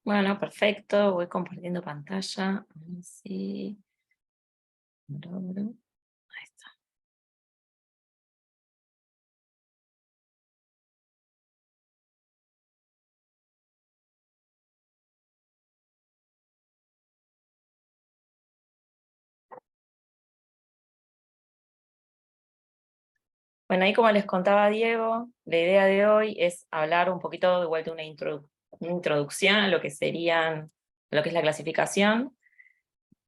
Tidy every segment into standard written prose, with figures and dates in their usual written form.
Bueno, perfecto. Voy compartiendo pantalla. A ver si lo logro. Ahí está. Bueno, ahí como les contaba Diego, la idea de hoy es hablar un poquito de vuelta una introducción a lo que lo que es la clasificación.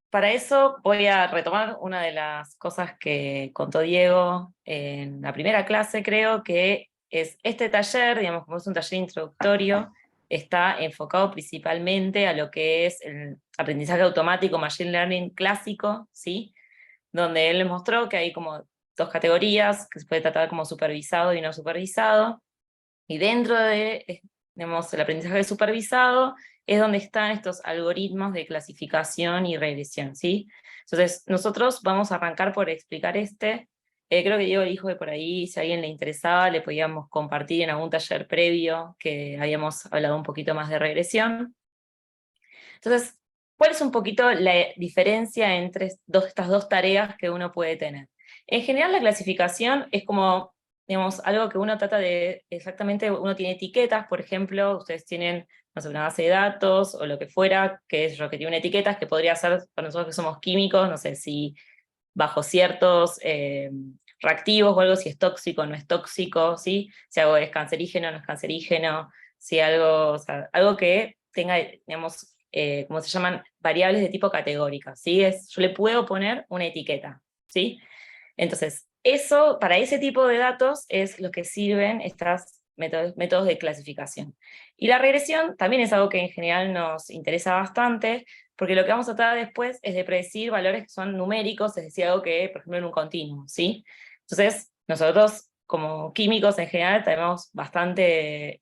Para eso voy a retomar una de las cosas que contó Diego en la primera clase, creo, que es este taller, digamos, como es un taller introductorio, está enfocado principalmente a lo que es el aprendizaje automático, machine learning clásico, ¿sí? Donde él les mostró que hay como dos categorías, que se puede tratar como supervisado y no supervisado, y dentro de, digamos, el aprendizaje supervisado es donde están estos algoritmos de clasificación y regresión, ¿sí? Entonces, nosotros vamos a arrancar por explicar creo que Diego dijo que por ahí, si a alguien le interesaba, le podíamos compartir en algún taller previo que habíamos hablado un poquito más de regresión. Entonces, ¿cuál es un poquito la diferencia entre estas dos tareas que uno puede tener? En general, la clasificación es como, digamos, algo que uno trata de, exactamente, uno tiene etiquetas, por ejemplo, ustedes tienen, no sé, una base de datos o lo que fuera, que es lo que tiene etiquetas, que podría ser para nosotros que somos químicos, no sé, si bajo ciertos reactivos o algo, si es tóxico o no es tóxico, ¿sí? Si algo es cancerígeno o no es cancerígeno, si algo, o sea, algo que tenga, digamos, como se llaman, variables de tipo categórica, ¿sí? Yo le puedo poner una etiqueta, ¿sí? Entonces, eso, para ese tipo de datos es lo que sirven estos métodos de clasificación. Y la regresión también es algo que en general nos interesa bastante, porque lo que vamos a tratar después es de predecir valores que son numéricos, es decir, algo que, por ejemplo, en un continuo, ¿sí? Entonces, nosotros como químicos en general estamos bastante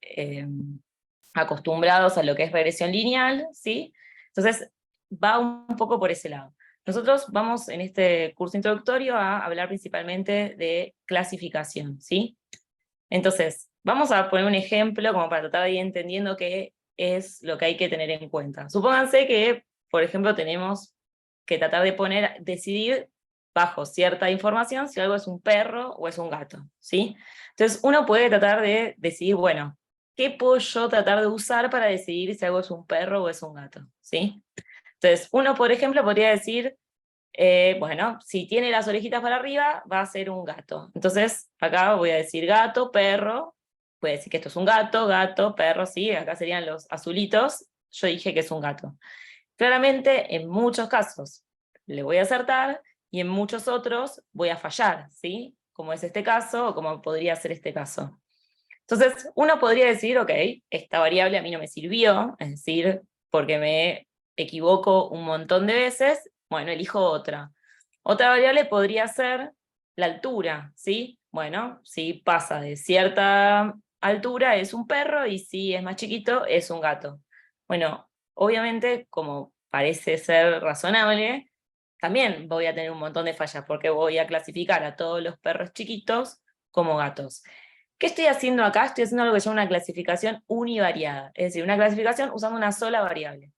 acostumbrados a lo que es regresión lineal, ¿sí? Entonces, va un poco por ese lado. Nosotros vamos en este curso introductorio a hablar principalmente de clasificación, ¿sí? Entonces, vamos a poner un ejemplo como para tratar de ir entendiendo qué es lo que hay que tener en cuenta. Supónganse que, por ejemplo, tenemos que tratar de decidir bajo cierta información si algo es un perro o es un gato, ¿sí? Entonces, uno puede tratar de decidir, bueno, ¿qué puedo yo tratar de usar para decidir si algo es un perro o es un gato, ¿sí? Entonces, uno, por ejemplo, podría decir, bueno, si tiene las orejitas para arriba, va a ser un gato. Entonces, acá voy a decir gato, perro, voy a decir que esto es un gato, gato, perro, sí, acá serían los azulitos, yo dije que es un gato. Claramente, en muchos casos le voy a acertar y en muchos otros voy a fallar, ¿sí? Como es este caso o como podría ser este caso. Entonces, uno podría decir, ok, esta variable a mí no me sirvió, es decir, porque me equivoco un montón de veces, bueno, elijo otra. Otra variable podría ser la altura, ¿sí? Bueno, si pasa de cierta altura es un perro y si es más chiquito es un gato. Bueno, obviamente, como parece ser razonable, también voy a tener un montón de fallas porque voy a clasificar a todos los perros chiquitos como gatos. ¿Qué estoy haciendo acá? Estoy haciendo algo que se llama una clasificación univariada, es decir, una clasificación usando una sola variable.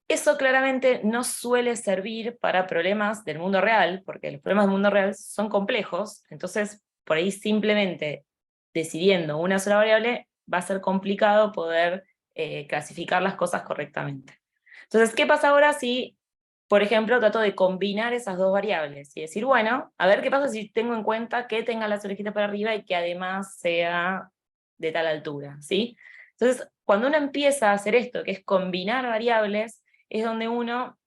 Eso claramente no suele servir para problemas del mundo real, porque los problemas del mundo real son complejos, entonces por ahí simplemente decidiendo una sola variable va a ser complicado poder clasificar las cosas correctamente. Entonces, ¿qué pasa ahora si, por ejemplo, trato de combinar esas dos variables y decir, bueno, a ver qué pasa si tengo en cuenta que tenga las orejitas para arriba y que además sea de tal altura, ¿sí? Entonces, cuando uno empieza a hacer esto, que es combinar variables, es donde uno,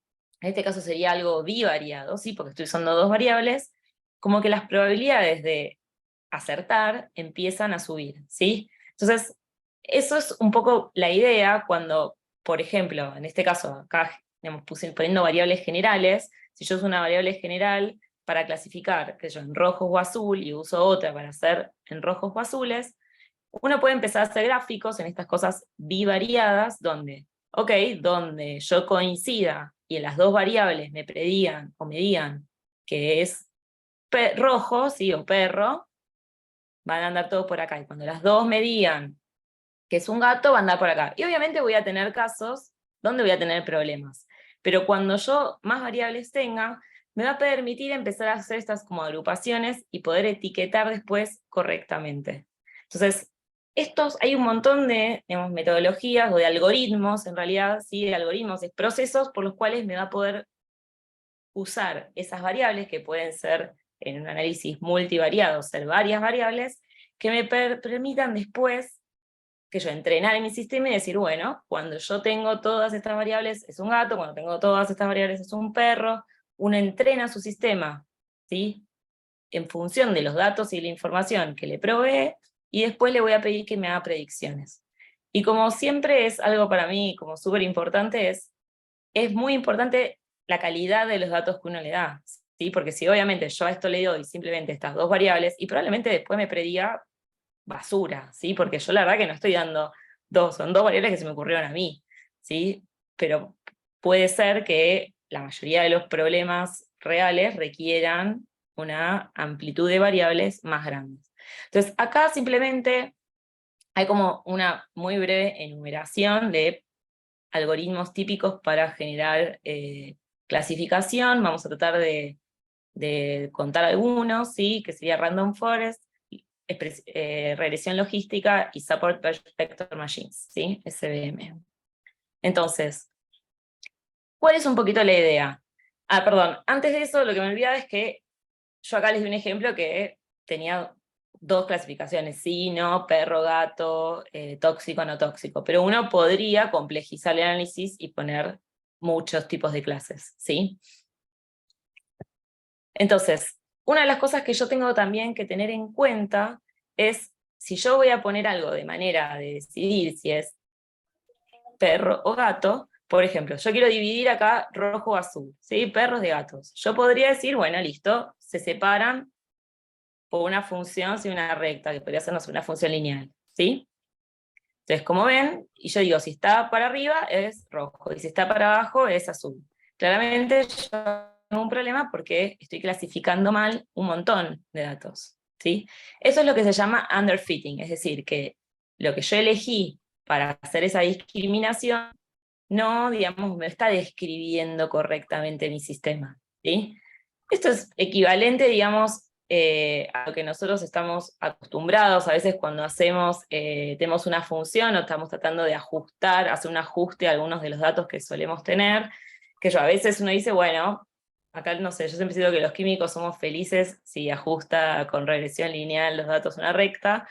en este caso sería algo bivariado, ¿sí? Porque estoy usando dos variables, como que las probabilidades de acertar empiezan a subir, ¿sí? Entonces, eso es un poco la idea cuando, por ejemplo, en este caso, acá digamos, poniendo variables generales, si yo uso una variable general para clasificar, que yo en rojos o azul, y uso otra para hacer en rojos o azules, uno puede empezar a hacer gráficos en estas cosas bivariadas, donde, ok, donde yo coincida y en las dos variables me predigan o me digan que es rojo, sí, o perro, van a andar todos por acá. Y cuando las dos me digan que es un gato, va a andar por acá. Y obviamente voy a tener casos ¿Dónde voy a tener problemas? Pero cuando yo más variables tenga, me va a permitir empezar a hacer estas como agrupaciones y poder etiquetar después correctamente. Entonces, hay un montón de, digamos, metodologías o de algoritmos, en realidad, sí, de algoritmos, es procesos por los cuales me va a poder usar esas variables, que pueden ser en un análisis multivariado, ser varias variables, que me permitan después que yo entrenar en mi sistema y decir, bueno, cuando yo tengo todas estas variables es un gato, cuando tengo todas estas variables es un perro. Uno entrena su sistema, ¿sí? En función de los datos y la información que le provee, y después le voy a pedir que me haga predicciones. Y como siempre es algo para mí como súper importante, es muy importante la calidad de los datos que uno le da, ¿sí? Porque si obviamente yo a esto le doy simplemente estas dos variables, y probablemente después me prediga basura, ¿sí? Porque yo la verdad que no estoy dando son dos variables que se me ocurrieron a mí, ¿sí? Pero puede ser que la mayoría de los problemas reales requieran una amplitud de variables más grandes. Entonces, acá simplemente hay como una muy breve enumeración de algoritmos típicos para generar clasificación. Vamos a tratar de contar algunos, ¿sí? Que sería Random Forest, regresión logística y Support Vector Machines, ¿sí? SVM. Entonces, ¿cuál es un poquito la idea? Perdón, antes de eso lo que me olvidaba es que yo acá les di un ejemplo que tenía dos clasificaciones, sí, no, perro, gato, tóxico, no tóxico, pero uno podría complejizar el análisis y poner muchos tipos de clases, ¿sí? Entonces, una de las cosas que yo tengo también que tener en cuenta es, si yo voy a poner algo de manera de decidir si es perro o gato, por ejemplo, yo quiero dividir acá rojo o azul, ¿sí? Perros de gatos. Yo podría decir, bueno, listo, se separan por una función, si una recta, que podría ser una función lineal, ¿sí? Entonces, como ven, y yo digo, si está para arriba es rojo, y si está para abajo es azul. Claramente yo tengo un problema porque estoy clasificando mal un montón de datos, ¿sí? Eso es lo que se llama underfitting, es decir, que lo que yo elegí para hacer esa discriminación no, digamos, me está describiendo correctamente mi sistema, ¿sí? Esto es equivalente, digamos, a lo que nosotros estamos acostumbrados, a veces cuando tenemos una función o estamos tratando de hacer un ajuste a algunos de los datos que solemos tener, que a veces uno dice, bueno, acá no sé, yo siempre digo que los químicos somos felices si ajusta con regresión lineal los datos a una recta.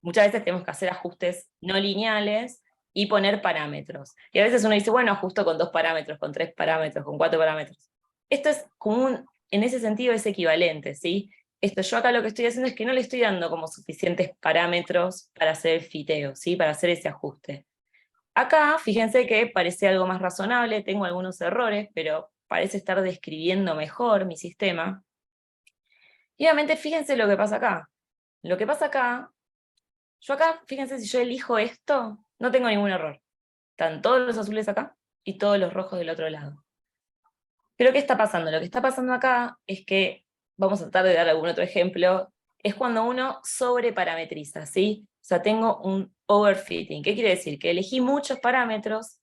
Muchas veces tenemos que hacer ajustes no lineales y poner parámetros. Y a veces uno dice, bueno, ajusto con 2 parámetros, con 3 parámetros, con 4 parámetros. Esto es común, en ese sentido es equivalente, ¿sí? Yo acá lo que estoy haciendo es que no le estoy dando como suficientes parámetros para hacer el fiteo, ¿sí? Para hacer ese ajuste. Acá, fíjense que parece algo más razonable, tengo algunos errores, pero parece estar describiendo mejor mi sistema. Y obviamente, fíjense lo que pasa acá. Lo que pasa acá, yo acá, fíjense, si yo elijo esto, no tengo ningún error. Están todos los azules acá y todos los rojos del otro lado. Pero ¿qué está pasando? Lo que está pasando acá es que, vamos a tratar de dar algún otro ejemplo, es cuando uno sobreparametriza, ¿sí? O sea, tengo un overfitting. ¿Qué quiere decir? Que elegí muchos parámetros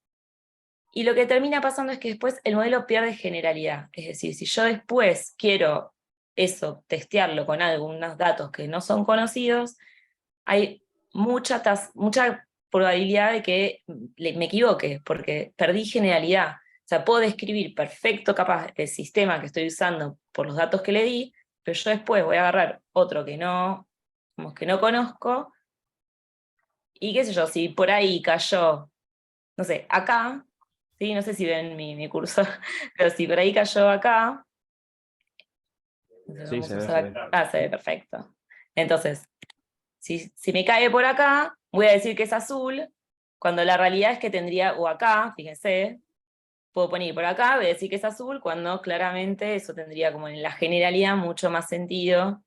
y lo que termina pasando es que después el modelo pierde generalidad. Es decir, si yo después quiero testearlo con algunos datos que no son conocidos, hay mucha probabilidad de que me equivoque, porque perdí generalidad. O sea, puedo describir perfecto capaz el sistema que estoy usando por los datos que le di, pero yo después voy a agarrar otro como que no conozco, y qué sé yo, si por ahí cayó, no sé, acá, ¿sí? No sé si ven mi curso, pero si por ahí cayó acá, entonces Sí, vamos se a ve, se usar ve. acá, se ve perfecto. Entonces, si me cae por acá, voy a decir que es azul, cuando la realidad es que tendría, o acá, fíjense, puedo poner por acá, voy a decir que es azul, cuando claramente eso tendría como en la generalidad mucho más sentido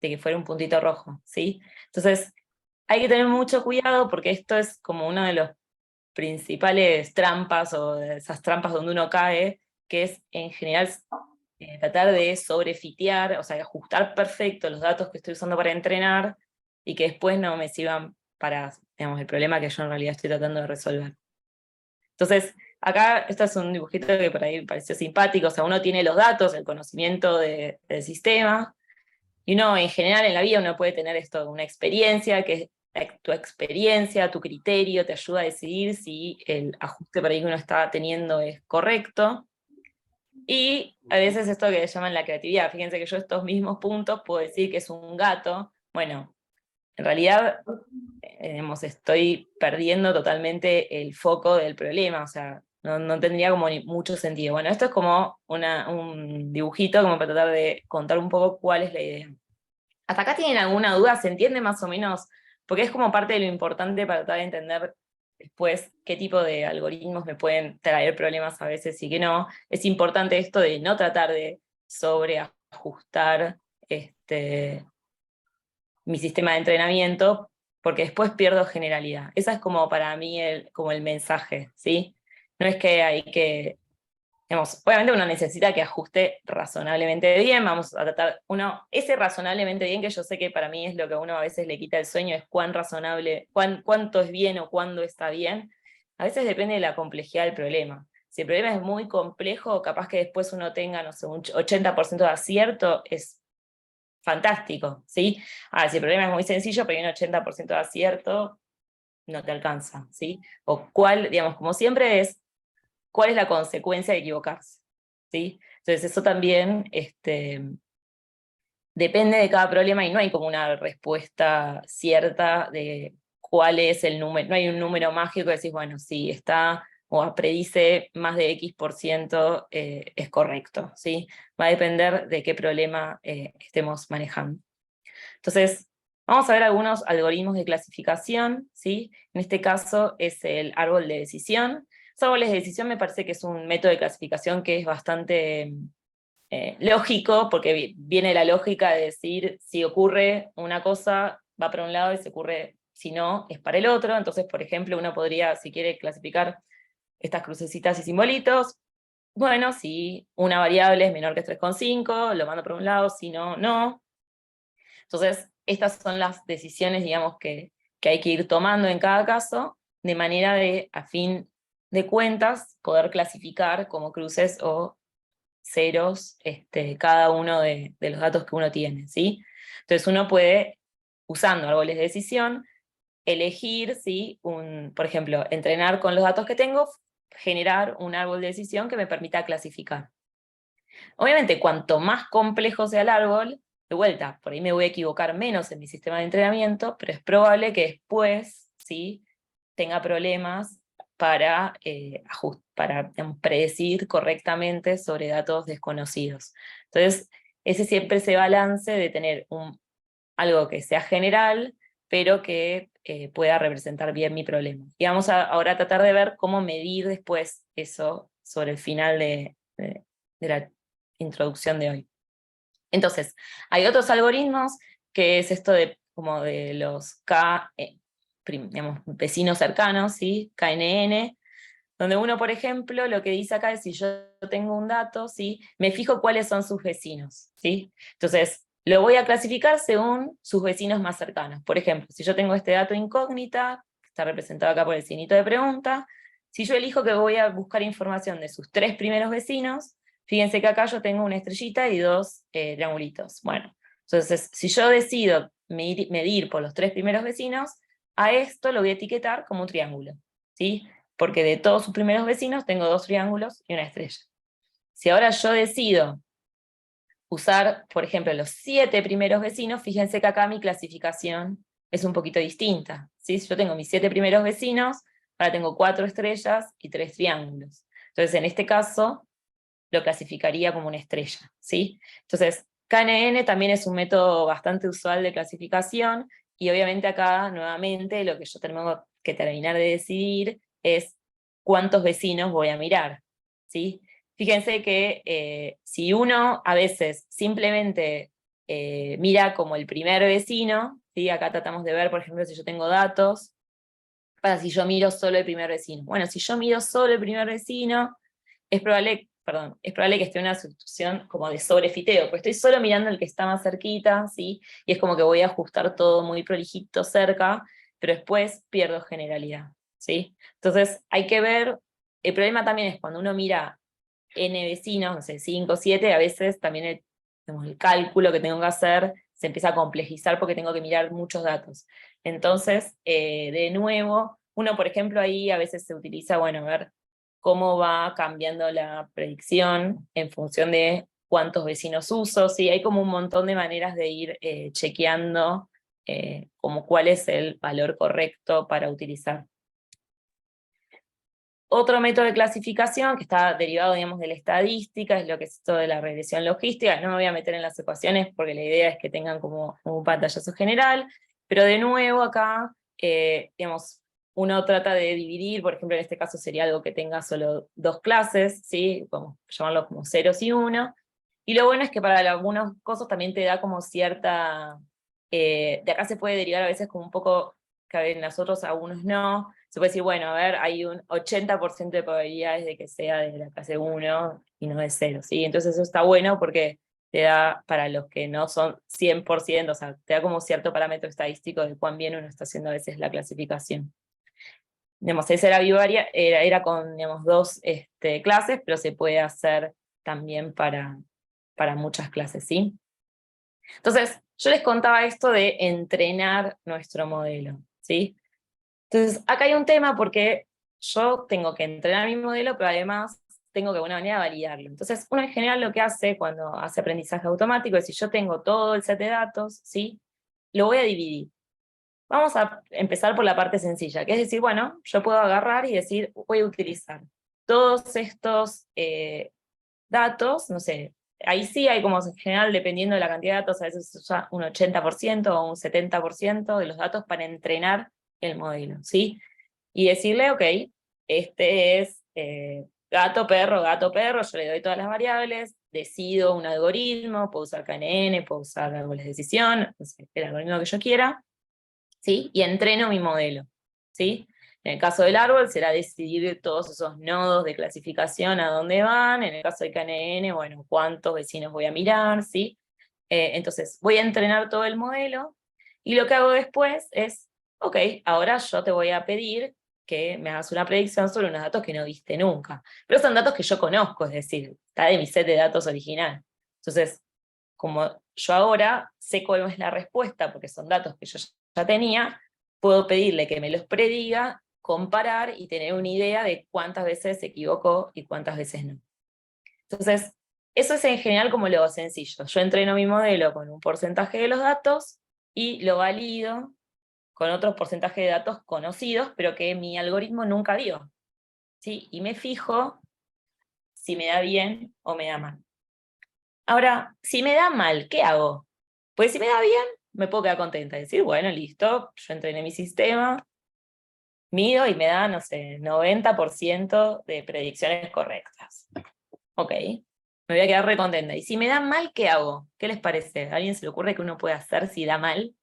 de que fuera un puntito rojo, ¿sí? Entonces, hay que tener mucho cuidado porque esto es como uno de los principales trampas, o de esas trampas donde uno cae, que es en general tratar de sobrefitear, o sea, ajustar perfecto los datos que estoy usando para entrenar, y que después no me sirvan para, digamos, el problema que yo en realidad estoy tratando de resolver. Entonces, acá, este es un dibujito que por ahí pareció simpático, o sea, uno tiene los datos, el conocimiento del sistema, y uno en general en la vida uno puede tener esto, una experiencia, que tu experiencia, tu criterio te ayuda a decidir si el ajuste por ahí que uno está teniendo es correcto. Y a veces esto que llaman la creatividad, fíjense que yo estos mismos puntos puedo decir que es un gato, bueno, en realidad estoy perdiendo totalmente el foco del problema, o sea, no tendría como mucho sentido. Bueno, esto es como un dibujito como para tratar de contar un poco cuál es la idea. ¿Hasta acá tienen alguna duda? ¿Se entiende más o menos? Porque es como parte de lo importante para tratar de entender después qué tipo de algoritmos me pueden traer problemas a veces y qué no. Es importante esto de no tratar de sobreajustar mi sistema de entrenamiento, porque después pierdo generalidad. Esa es como para mí como el mensaje, ¿sí? No es que hay que, digamos, obviamente uno necesita que ajuste razonablemente bien, vamos a tratar, ese razonablemente bien, que yo sé que para mí es lo que a uno a veces le quita el sueño, es cuán razonable, cuánto es bien o cuándo está bien. A veces depende de la complejidad del problema. Si el problema es muy complejo, capaz que después uno tenga, no sé, un 80% de acierto, es fantástico, ¿sí? Ahora, si el problema es muy sencillo, pero hay un 80% de acierto, no te alcanza, ¿sí? O cuál, digamos, como siempre es, ¿cuál es la consecuencia de equivocarse? ¿Sí? Entonces eso también depende de cada problema y no hay como una respuesta cierta de cuál es el número, no hay un número mágico que decís, bueno, si está o predice más de X%, es correcto, ¿sí? Va a depender de qué problema estemos manejando. Entonces, vamos a ver algunos algoritmos de clasificación, ¿sí? En este caso es el árbol de decisión. Los árboles de decisión me parece que es un método de clasificación que es bastante lógico, porque viene la lógica de decir, si ocurre una cosa, va para un lado, y si ocurre, si no, es para el otro. Entonces, por ejemplo, uno podría, si quiere clasificar estas crucecitas y simbolitos, bueno, si una variable es menor que 3,5, lo mando para un lado, si no, no. Entonces, estas son las decisiones, digamos, que hay que ir tomando en cada caso, de manera de, a fin de cuentas, poder clasificar como cruces o ceros cada uno de los datos que uno tiene, ¿sí? Entonces uno puede, usando árboles de decisión, elegir, ¿sí? Por ejemplo, entrenar con los datos que tengo, generar un árbol de decisión que me permita clasificar. Obviamente, cuanto más complejo sea el árbol, de vuelta, por ahí me voy a equivocar menos en mi sistema de entrenamiento, pero es probable que después, ¿sí? tenga problemas para, digamos, predecir correctamente sobre datos desconocidos. Entonces, ese siempre ese balance de tener algo que sea general, pero que pueda representar bien mi problema. Y vamos ahora a tratar de ver cómo medir después eso sobre el final de la introducción de hoy. Entonces, hay otros algoritmos, que es esto de como de los digamos, vecinos cercanos, ¿sí? KNN, donde uno, por ejemplo, lo que dice acá es si yo tengo un dato, ¿sí? Me fijo cuáles son sus vecinos, ¿sí? Entonces, lo voy a clasificar según sus vecinos más cercanos. Por ejemplo, si yo tengo este dato incógnita, que está representado acá por el signito de pregunta, si yo elijo que voy a buscar información de sus 3 primeros vecinos, fíjense que acá yo tengo una estrellita y 2 triangulitos. Bueno, entonces, si yo decido medir por los 3 primeros vecinos, a esto lo voy a etiquetar como un triángulo, ¿sí? Porque de todos sus primeros vecinos tengo 2 triángulos y una estrella. Si ahora yo decido usar, por ejemplo, los 7 primeros vecinos, fíjense que acá mi clasificación es un poquito distinta, ¿sí? Yo tengo mis 7 primeros vecinos, ahora tengo 4 estrellas y 3 triángulos. Entonces, en este caso, lo clasificaría como una estrella, ¿sí? Entonces, KNN también es un método bastante usual de clasificación, y obviamente acá, nuevamente, lo que yo tengo que terminar de decidir es cuántos vecinos voy a mirar, ¿sí? Fíjense que si uno a veces simplemente mira como el primer vecino, ¿sí? Acá tratamos de ver, por ejemplo, si yo tengo datos, para si yo miro solo el primer vecino. Bueno, si yo miro solo el primer vecino, es probable que esté en una situación como de sobrefiteo, porque estoy solo mirando el que está más cerquita, ¿sí? Y es como que voy a ajustar todo muy prolijito cerca, pero después pierdo generalidad, ¿sí? Entonces hay que ver El problema también es cuando uno mira n vecinos, no sé, 5, 7, a veces también el cálculo que tengo que hacer se empieza a complejizar porque tengo que mirar muchos datos. Entonces, de nuevo, uno, por ejemplo, ahí a veces se utiliza, bueno, ver cómo va cambiando la predicción en función de cuántos vecinos uso, ¿sí? Hay como un montón de maneras de ir chequeando como cuál es el valor correcto para utilizar. Otro método de clasificación que está derivado, digamos, de la estadística, es lo que es esto de la regresión logística. No me voy a meter en las ecuaciones porque la idea es que tengan como un pantallazo general, pero de nuevo acá, digamos, uno trata de dividir, por ejemplo, en este caso sería algo que tenga solo 2 clases, ¿sí? Vamos a llamarlo como ceros y 1. Y lo bueno es que para algunos cosas también te da como cierta, de acá se puede derivar a veces como un poco, que en las otras algunos no, se puede decir, bueno, a ver, hay un 80% de probabilidades de que sea de la clase 1 y no de 0, ¿sí? Entonces eso está bueno porque te da, para los que no son 100%, o sea, te da como cierto parámetro estadístico de cuán bien uno está haciendo a veces la clasificación. Digamos, esa era binaria, era con, digamos, 2 clases, pero se puede hacer también para muchas clases, ¿sí? Entonces, yo les contaba esto de entrenar nuestro modelo, ¿sí? Entonces, acá hay un tema porque yo tengo que entrenar mi modelo, pero además tengo que de alguna manera validarlo. Entonces, uno en general lo que hace cuando hace aprendizaje automático es si yo tengo todo el set de datos, ¿sí? Lo voy a dividir. Vamos a empezar por la parte sencilla, que es decir, bueno, yo puedo agarrar y decir, voy a utilizar todos estos datos, no sé, ahí sí hay como en general, dependiendo de la cantidad de datos, a veces se usa un 80% o un 70% de los datos para entrenar el modelo, ¿sí? Y decirle, ok, este es gato, perro, yo le doy todas las variables, decido un algoritmo, puedo usar KNN, puedo usar árboles de decisión, no sé, el algoritmo que yo quiera, ¿sí? Y entreno mi modelo, ¿sí? En el caso del árbol será decidir todos esos nodos de clasificación a dónde van, en el caso de KNN, bueno, cuántos vecinos voy a mirar, ¿sí? Entonces, voy a entrenar todo el modelo, y lo que hago después es, ok, ahora yo te voy a pedir que me hagas una predicción sobre unos datos que no viste nunca. Pero son datos que yo conozco, es decir, está de mi set de datos original. Entonces, como yo ahora sé cuál es la respuesta, porque son datos que yo ya tenía, puedo pedirle que me los prediga, comparar y tener una idea de cuántas veces se equivocó y cuántas veces no. Entonces, eso es en general como lo sencillo. Yo entreno mi modelo con un porcentaje de los datos y lo valido con otros porcentajes de datos conocidos, pero que mi algoritmo nunca vio, ¿sí? Y me fijo si me da bien o me da mal. Ahora, si me da mal, ¿qué hago? Pues si me da bien, me puedo quedar contenta y decir, bueno, listo, yo entrené mi sistema, mido y me da, no sé, 90% de predicciones correctas. Ok, me voy a quedar recontenta. Y si me da mal, ¿qué hago? ¿Qué les parece? ¿A alguien se le ocurre que uno puede hacer si da mal?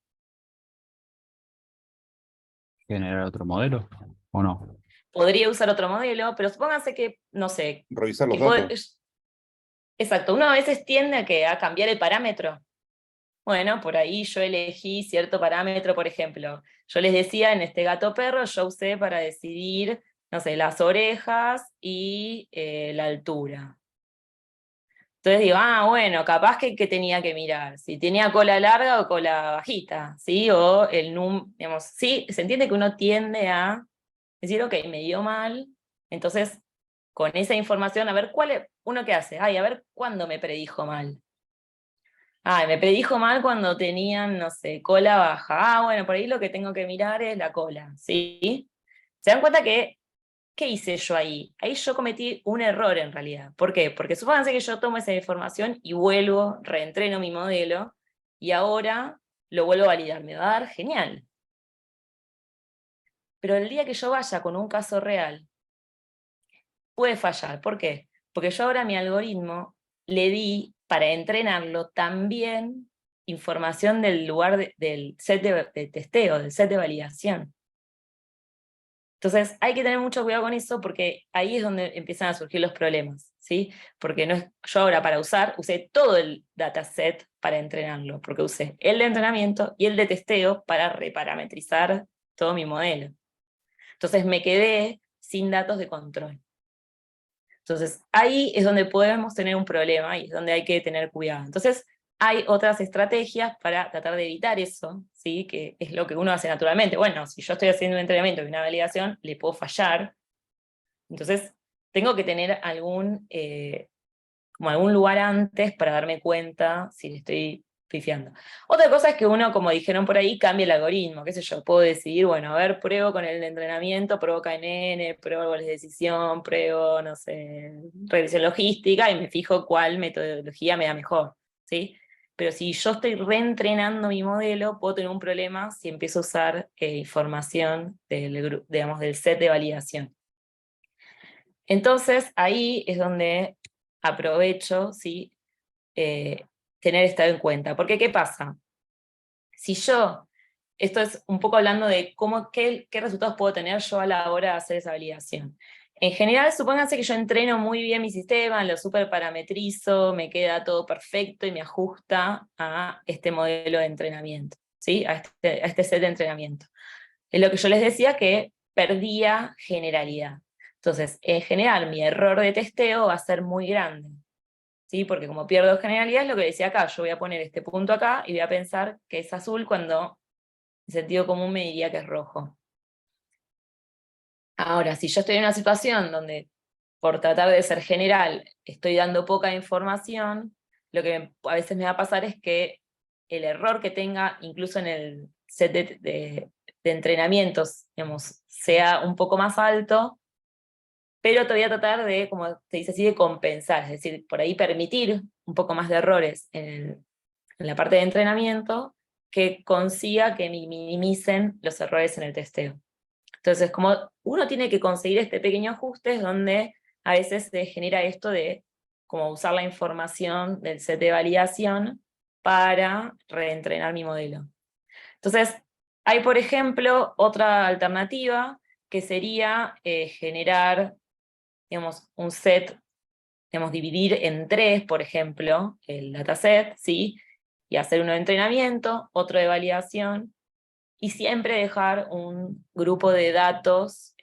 ¿Generar otro modelo o no? Podría usar otro modelo, pero supónganse que, no sé, Revisar los que datos. exacto, uno a veces tiende a cambiar el parámetro. Bueno, por ahí yo elegí cierto parámetro, por ejemplo, yo les decía en este gato perro, yo usé para decidir, no sé, las orejas y la altura. Entonces digo, bueno, capaz que tenía que mirar, si tenía cola larga o cola bajita, ¿sí? O digamos, sí, se entiende que uno tiende a decir, ok, me dio mal, entonces con esa información, a ver uno qué hace, a ver cuándo me predijo mal. Me predijo mal cuando tenían, no sé, cola baja. Bueno, por ahí lo que tengo que mirar es la cola, ¿sí? ¿Se dan cuenta qué hice yo ahí? Ahí yo cometí un error en realidad. ¿Por qué? Porque supónganse que yo tomo esa información y vuelvo, reentreno mi modelo, y ahora lo vuelvo a validar. Me va a dar genial. Pero el día que yo vaya con un caso real, puede fallar. ¿Por qué? Porque yo ahora a mi algoritmo le di, para entrenarlo, también información del lugar del set de testeo, del set de validación. Entonces hay que tener mucho cuidado con eso porque ahí es donde empiezan a surgir los problemas, ¿sí? Porque no es, yo ahora para usé todo el dataset para entrenarlo, porque usé el de entrenamiento y el de testeo para reparametrizar todo mi modelo. Entonces me quedé sin datos de control. Entonces, ahí es donde podemos tener un problema y es donde hay que tener cuidado. Entonces, hay otras estrategias para tratar de evitar eso, ¿sí? Que es lo que uno hace naturalmente. Bueno, si yo estoy haciendo un entrenamiento y una validación, le puedo fallar. Entonces, tengo que tener como algún lugar antes para darme cuenta si le estoy pifiando. Otra cosa es que uno, como dijeron por ahí, cambia el algoritmo, qué sé yo, puedo decidir, bueno, a ver, pruebo con el entrenamiento, pruebo KNN, pruebo árboles de decisión, pruebo, no sé, regresión logística, y me fijo cuál metodología me da mejor, ¿sí? Pero si yo estoy reentrenando mi modelo, puedo tener un problema si empiezo a usar información digamos, del set de validación. Entonces, ahí es donde aprovecho, ¿sí? Tener esto en cuenta. Porque, ¿qué pasa? Si yo, esto es un poco hablando de qué resultados puedo tener yo a la hora de hacer esa validación. En general, supónganse que yo entreno muy bien mi sistema, lo super parametrizo, me queda todo perfecto y me ajusta a este modelo de entrenamiento, ¿sí? A este set de entrenamiento. Es lo que yo les decía, que perdía generalidad. Entonces, en general, mi error de testeo va a ser muy grande, ¿sí? Porque como pierdo generalidad, es lo que decía acá, yo voy a poner este punto acá y voy a pensar que es azul cuando el sentido común me diría que es rojo. Ahora, si yo estoy en una situación donde, por tratar de ser general, estoy dando poca información, lo que a veces me va a pasar es que el error que tenga, incluso en el set de entrenamientos, digamos, sea un poco más alto, pero te voy a tratar de, como se dice así, de compensar, es decir, por ahí permitir un poco más de errores en la parte de entrenamiento que consiga que minimicen los errores en el testeo. Entonces, como uno tiene que conseguir este pequeño ajuste, es donde a veces se genera esto de como usar la información del set de validación para reentrenar mi modelo. Entonces, hay, por ejemplo, otra alternativa que sería generar, digamos, un set, digamos, dividir en 3, por ejemplo, el dataset, ¿sí? Y hacer uno de entrenamiento, otro de validación, y siempre dejar un grupo de datos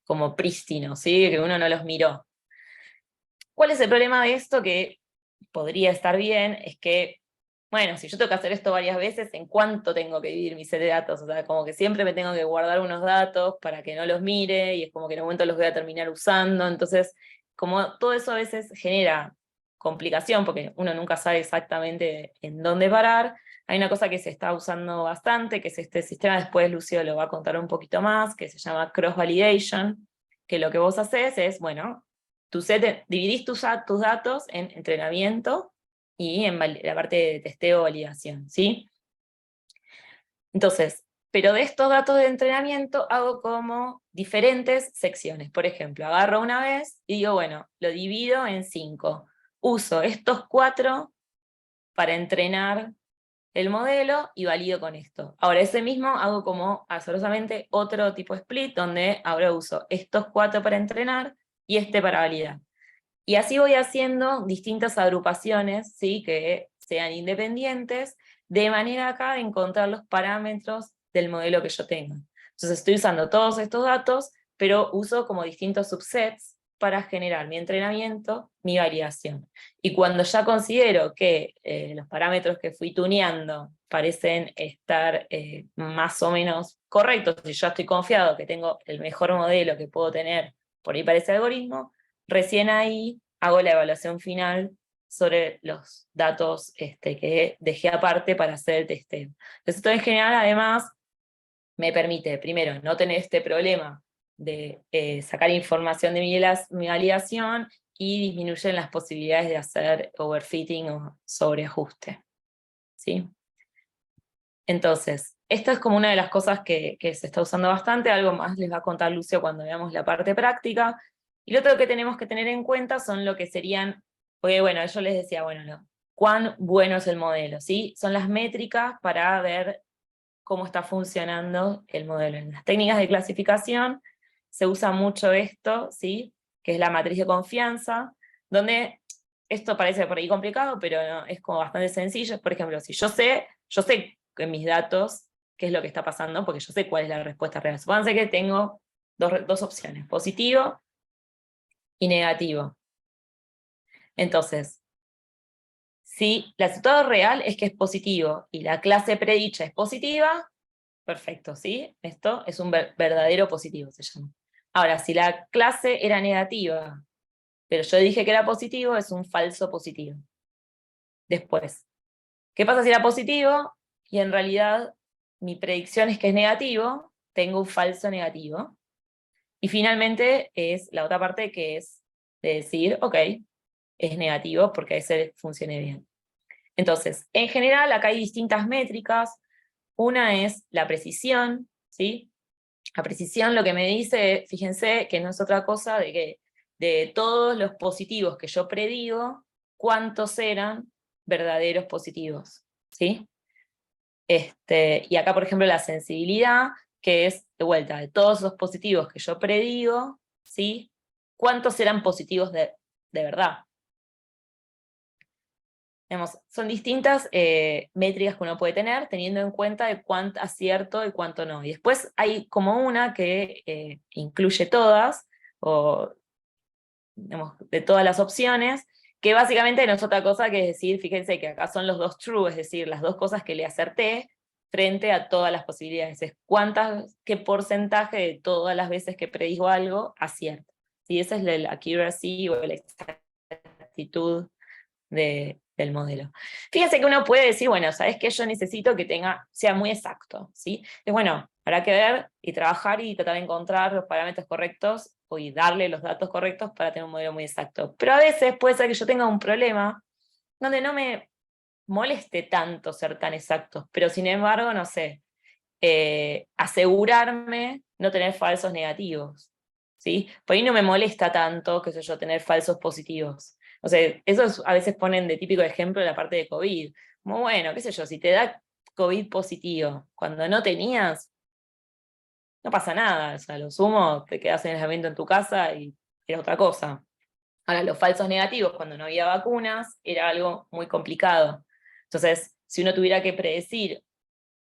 como prístinos, ¿sí? Que uno no los miró. ¿Cuál es el problema de esto? Que podría estar bien, es que, bueno, si yo tengo que hacer esto varias veces, ¿en cuánto tengo que dividir mi set de datos? O sea, como que siempre me tengo que guardar unos datos para que no los mire, y es como que en un momento los voy a terminar usando, entonces, como todo eso a veces genera complicación, porque uno nunca sabe exactamente en dónde parar. Hay una cosa que se está usando bastante, que es este sistema, después Lucio lo va a contar un poquito más, que se llama cross-validation, que lo que vos haces es, bueno, dividís tus datos en entrenamiento y en la parte de testeo o validación, ¿sí? Entonces, pero de estos datos de entrenamiento hago como diferentes secciones. Por ejemplo, agarro una vez y digo, bueno, lo divido en 5. Uso estos 4 para entrenar el modelo y valido con esto. Ahora, ese mismo hago como azarosamente otro tipo de split, donde ahora uso estos 4 para entrenar y este para validar. Y así voy haciendo distintas agrupaciones, ¿sí? Que sean independientes, de manera acá de encontrar los parámetros del modelo que yo tenga. Entonces estoy usando todos estos datos, pero uso como distintos subsets para generar mi entrenamiento, mi validación. Y cuando ya considero que los parámetros que fui tuneando parecen estar más o menos correctos, y ya estoy confiado que tengo el mejor modelo que puedo tener por ahí para ese algoritmo, recién ahí hago la evaluación final sobre los datos que dejé aparte para hacer el testeo. Entonces, esto en general, además, me permite, primero, no tener este problema de sacar información de mi validación, y disminuyen las posibilidades de hacer overfitting o sobreajuste, ¿sí? Entonces, esta es como una de las cosas que se está usando bastante. Algo más les va a contar Lucio cuando veamos la parte práctica. Y lo otro que tenemos que tener en cuenta son lo que serían, porque bueno, yo les decía, bueno, cuán bueno es el modelo, ¿sí? Son las métricas para ver cómo está funcionando el modelo. En las técnicas de clasificación se usa mucho esto, ¿sí? Que es la matriz de confianza, donde esto parece por ahí complicado, pero no, es como bastante sencillo. Por ejemplo, si yo sé en mis datos qué es lo que está pasando, porque yo sé cuál es la respuesta real. Supónganse que tengo dos opciones, positivo y negativo. Entonces, si el resultado real es que es positivo y la clase predicha es positiva, perfecto, ¿sí? Esto es un verdadero positivo, se llama. Ahora, si la clase era negativa, pero yo dije que era positivo, es un falso positivo. Después, ¿qué pasa si era positivo y en realidad mi predicción es que es negativo? Tengo un falso negativo. Y finalmente es la otra parte, que es de decir, ok, es negativo porque ese funcione bien. Entonces, en general acá hay distintas métricas. Una es la precisión, ¿sí? La precisión lo que me dice, fíjense que no es otra cosa de que de todos los positivos que yo predigo, ¿cuántos eran verdaderos positivos? ¿Sí? Y acá, por ejemplo, la sensibilidad, que es, de vuelta, de todos los positivos que yo predigo, ¿sí? ¿Cuántos eran positivos de verdad? Digamos, son distintas métricas que uno puede tener, teniendo en cuenta de cuánto acierto y cuánto no. Y después hay como una que incluye todas, o digamos, de todas las opciones, que básicamente no es otra cosa que decir, fíjense que acá son los dos true, es decir, las dos cosas que le acerté frente a todas las posibilidades. Es qué porcentaje de todas las veces que predijo algo acierta. ¿Sí? Esa es la accuracy o la exactitud del modelo. Fíjense que uno puede decir, bueno, ¿sabes qué? Yo necesito que sea muy exacto, ¿sí? Entonces, bueno, habrá que ver y trabajar y tratar de encontrar los parámetros correctos y darle los datos correctos para tener un modelo muy exacto. Pero a veces puede ser que yo tenga un problema donde no me moleste tanto ser tan exacto, pero sin embargo, no sé, asegurarme no tener falsos negativos, ¿sí? Por ahí no me molesta tanto, qué sé yo, tener falsos positivos. O sea, a veces ponen de típico ejemplo la parte de COVID. Como bueno, qué sé yo, si te da COVID positivo, cuando no tenías, no pasa nada. O sea, lo sumo, te quedas en el aislamiento en tu casa y era otra cosa. Ahora, los falsos negativos, cuando no había vacunas, era algo muy complicado. Entonces, si uno tuviera que predecir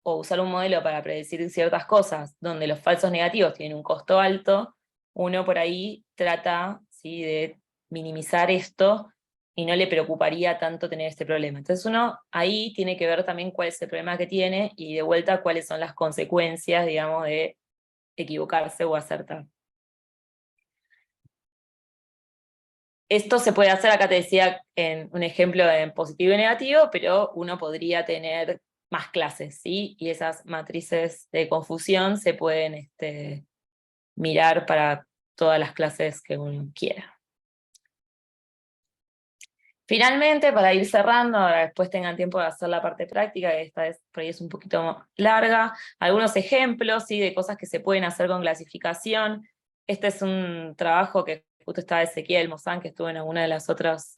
o usar un modelo para predecir ciertas cosas donde los falsos negativos tienen un costo alto, uno por ahí trata, ¿sí?, de minimizar esto y no le preocuparía tanto tener este problema. Entonces uno ahí tiene que ver también cuál es el problema que tiene y de vuelta cuáles son las consecuencias, digamos, de equivocarse o acertar. Esto se puede hacer, acá te decía, en un ejemplo en positivo y negativo, pero uno podría tener más clases, ¿sí? Y esas matrices de confusión se pueden mirar para todas las clases que uno quiera. Finalmente, para ir cerrando, ahora después tengan tiempo de hacer la parte práctica, que esta vez por ahí es un poquito larga, algunos ejemplos, ¿sí?, de cosas que se pueden hacer con clasificación. Este es un trabajo que justo estaba Ezequiel Mozán, que estuvo en alguna de las otras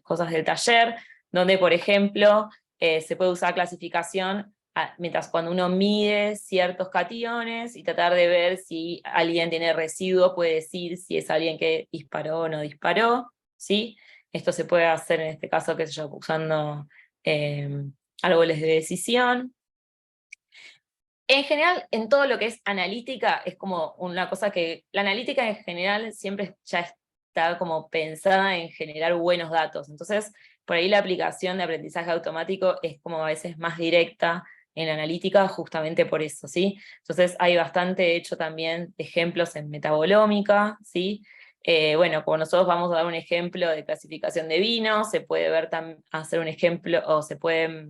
cosas del taller, donde, por ejemplo, se puede usar clasificación mientras cuando uno mide ciertos cationes y tratar de ver si alguien tiene residuo, puede decir si es alguien que disparó o no disparó, ¿sí? Esto se puede hacer en este caso, qué sé yo, usando árboles de decisión. En general, en todo lo que es analítica, es como una cosa que, la analítica en general siempre ya está como pensada en generar buenos datos. Entonces, por ahí la aplicación de aprendizaje automático es como a veces más directa en la analítica justamente por eso, ¿sí? Entonces hay bastante hecho también ejemplos en metabolómica, ¿sí? Bueno, como nosotros vamos a dar un ejemplo de clasificación de vinos, se puede ver hacer un ejemplo, o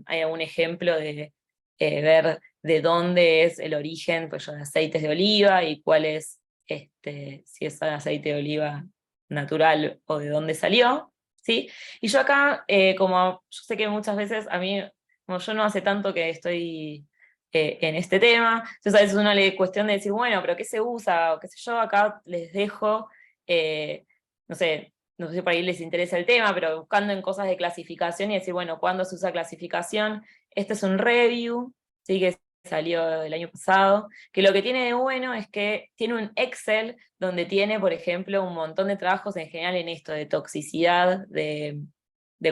hay algún ejemplo de ver de dónde es el origen, pues, de aceites de oliva y cuál es, si es aceite de oliva natural o de dónde salió, ¿sí? Y yo acá, como yo sé que muchas veces a mí, como yo no hace tanto que estoy en este tema, entonces a veces uno le cuestión de decir, bueno, pero ¿qué se usa? O qué sé yo, acá les dejo, no sé si por ahí les interesa el tema, pero buscando en cosas de clasificación y decir, bueno, ¿cuándo se usa clasificación? Este es un review, ¿sí?, que salió el año pasado, que lo que tiene de bueno es que tiene un Excel donde tiene, por ejemplo, un montón de trabajos en general en esto de toxicidad de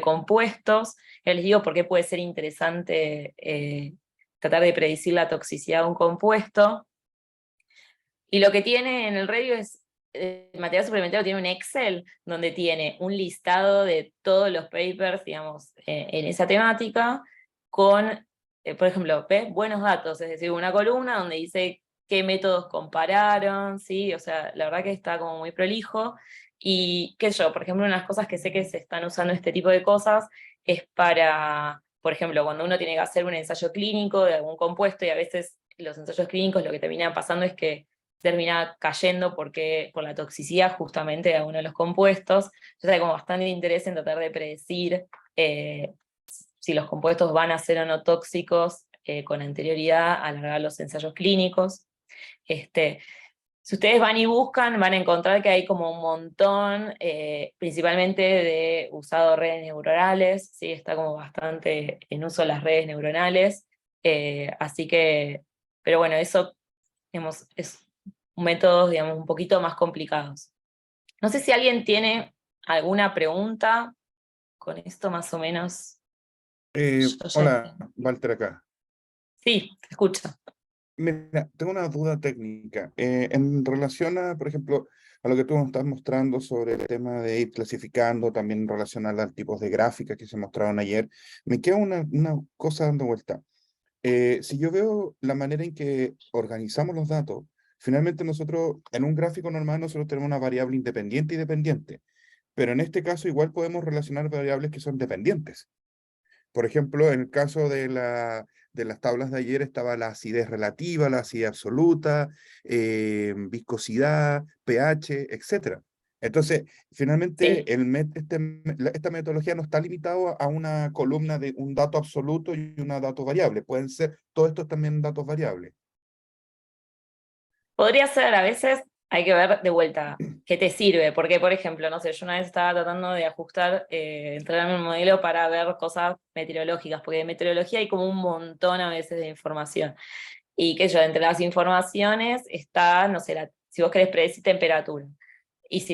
compuestos. Ya les digo por qué puede ser interesante tratar de predecir la toxicidad de un compuesto. Y lo que tiene en el review es el material suplementario tiene un Excel donde tiene un listado de todos los papers, digamos, en esa temática, con, por ejemplo, buenos datos, es decir, una columna donde dice qué métodos compararon, ¿sí? O sea, la verdad que está como muy prolijo, y qué sé yo, por ejemplo, unas cosas que sé que se están usando este tipo de cosas es para, por ejemplo, cuando uno tiene que hacer un ensayo clínico de algún compuesto, y a veces los ensayos clínicos lo que termina pasando es que termina cayendo por la toxicidad justamente de alguno de los compuestos. Entonces hay como bastante interés en tratar de predecir si los compuestos van a ser o no tóxicos con anterioridad a largar los ensayos clínicos. Si ustedes van y buscan, van a encontrar que hay como un montón, principalmente de usado redes neuronales, ¿sí? Está como bastante en uso las redes neuronales, así que, pero bueno, eso digamos, es métodos, digamos, un poquito más complicados. No sé si alguien tiene alguna pregunta con esto más o menos. Yo ya Hola, entiendo. Walter acá. Sí, te escucho. Mira, tengo una duda técnica. En relación a, por ejemplo, a lo que tú nos estás mostrando sobre el tema de ir clasificando, también en relación a los tipos de gráficas que se mostraron ayer, me queda una cosa dando vuelta. Si yo veo la manera en que organizamos los datos, finalmente nosotros, en un gráfico normal, nosotros tenemos una variable independiente y dependiente, pero en este caso igual podemos relacionar variables que son dependientes. Por ejemplo, en el caso de las tablas de ayer estaba la acidez relativa, la acidez absoluta, viscosidad, pH, etcétera. Entonces, Sí. finalmente, esta metodología no está limitado a una columna de un dato absoluto y un dato variable. Pueden ser todos estos también datos variables. Podría ser, a veces hay que ver de vuelta qué te sirve, porque por ejemplo, no sé, yo una vez estaba tratando de ajustar, entrenarme un modelo para ver cosas meteorológicas, porque de meteorología hay como un montón a veces de información. Y que yo, entre las informaciones está, no sé, si vos querés predecir temperatura.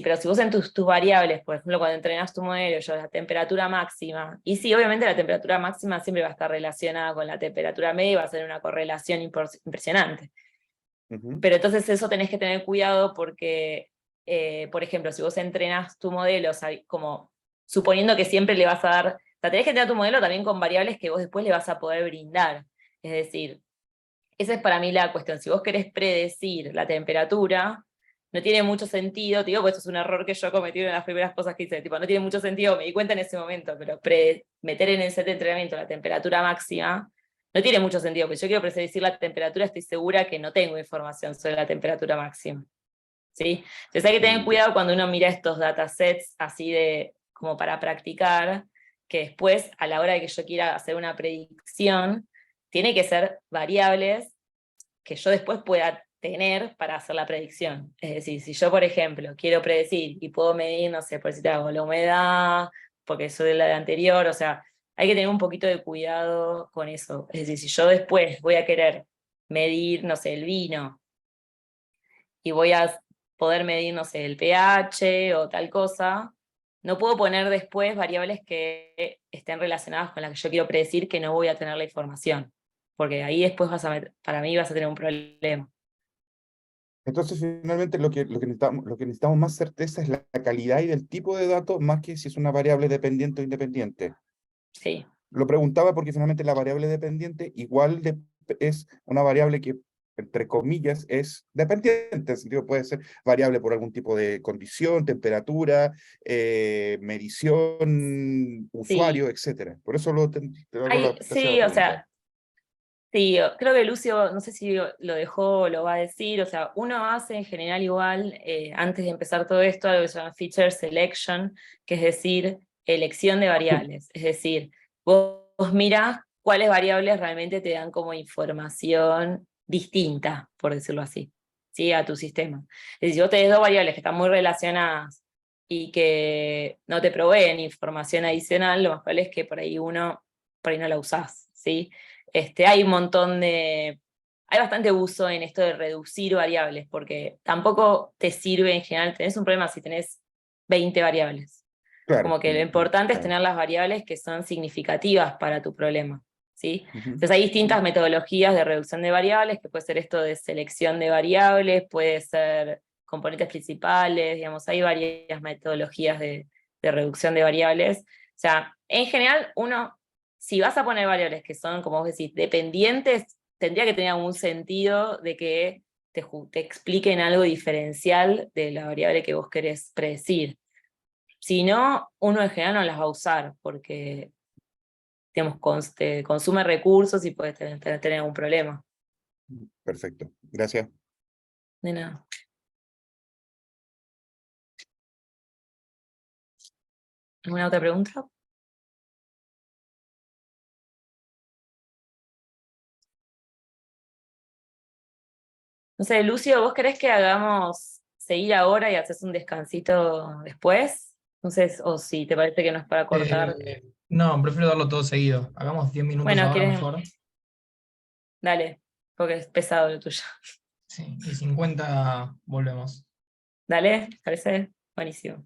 Pero si vos en tus variables, por ejemplo, cuando entrenás tu modelo, la temperatura máxima, y sí, obviamente la temperatura máxima siempre va a estar relacionada con la temperatura media y va a ser una correlación impresionante. Ujú. Pero entonces eso tenés que tener cuidado porque, por ejemplo, si vos entrenás tu modelo, como suponiendo que siempre le vas a dar, o sea, tenés que tener tu modelo también con variables que vos después le vas a poder brindar. Es decir, esa es para mí la cuestión. Si vos querés predecir la temperatura, no tiene mucho sentido, te digo, pues eso es un error que yo cometí en las primeras cosas que hice, tipo, no tiene mucho sentido, me di cuenta en ese momento, pero meter en el set de entrenamiento la temperatura máxima no tiene mucho sentido, porque yo quiero predecir la temperatura, estoy segura que no tengo información sobre la temperatura máxima, ¿sí? Entonces hay que tener Ya. cuidado cuando uno mira estos datasets así de, como para practicar, que después, a la hora de que yo quiera hacer una predicción, tiene que ser variables que yo después pueda tener para hacer la predicción. Es decir, si yo, por ejemplo, quiero predecir y puedo medir, no sé, por si te hago la humedad, porque soy de la de anterior, o sea, hay que tener un poquito de cuidado con eso. Es decir, si yo después voy a querer medir, no sé, el vino, y voy a poder medir, no sé, el pH o tal cosa, no puedo poner después variables que estén relacionadas con las que yo quiero predecir que no voy a tener la información, porque ahí después para mí vas a tener un problema. Entonces, finalmente, lo que necesitamos más certeza es la calidad y del tipo de datos, más que si es una variable dependiente o independiente. Sí, Lo preguntaba porque finalmente la variable dependiente es una variable que, entre comillas, es dependiente, en el sentido puede ser variable por algún tipo de condición, temperatura, medición, sí. usuario, etcétera. Por eso te hacía la Sí, o pregunta. sea, sí, creo que Lucio, no sé si lo dejó o lo va a decir, o sea, uno hace en general igual, antes de empezar todo esto, algo que se llama feature selection, que es decir, elección de variables. Es decir, vos mirás cuáles variables realmente te dan como información distinta, por decirlo así, ¿sí? A tu sistema. Es decir, si vos tenés dos variables que están muy relacionadas y que no te proveen información adicional, lo más probable es que por ahí no la usás, ¿sí? Hay un hay bastante uso en esto de reducir variables, porque tampoco te sirve en general, tenés un problema si tenés 20 variables. Claro. Como que lo importante es Claro. tener las variables que son significativas para tu problema, ¿sí? Ujú. Entonces hay distintas metodologías de reducción de variables, que puede ser esto de selección de variables, puede ser componentes principales, digamos, hay varias metodologías de reducción de variables. O sea, en general, uno, si vas a poner variables que son, como vos decís, dependientes, tendría que tener algún sentido de que te expliquen algo diferencial de la variable que vos querés predecir. Si no, uno en general no las va a usar, porque, digamos, te consume recursos y puedes tener algún problema. Perfecto, gracias. De nada. ¿Alguna otra pregunta? No sé, Lucio, ¿vos querés que hagamos seguir ahora y haces un descansito después? No sé, o si te parece que no es para cortar. No, prefiero darlo todo seguido. Hagamos 10 minutos Bueno, ahora ¿quieres? mejor. Dale, porque es pesado lo tuyo. Sí, y 50 volvemos. Dale, ¿parece? Buenísimo.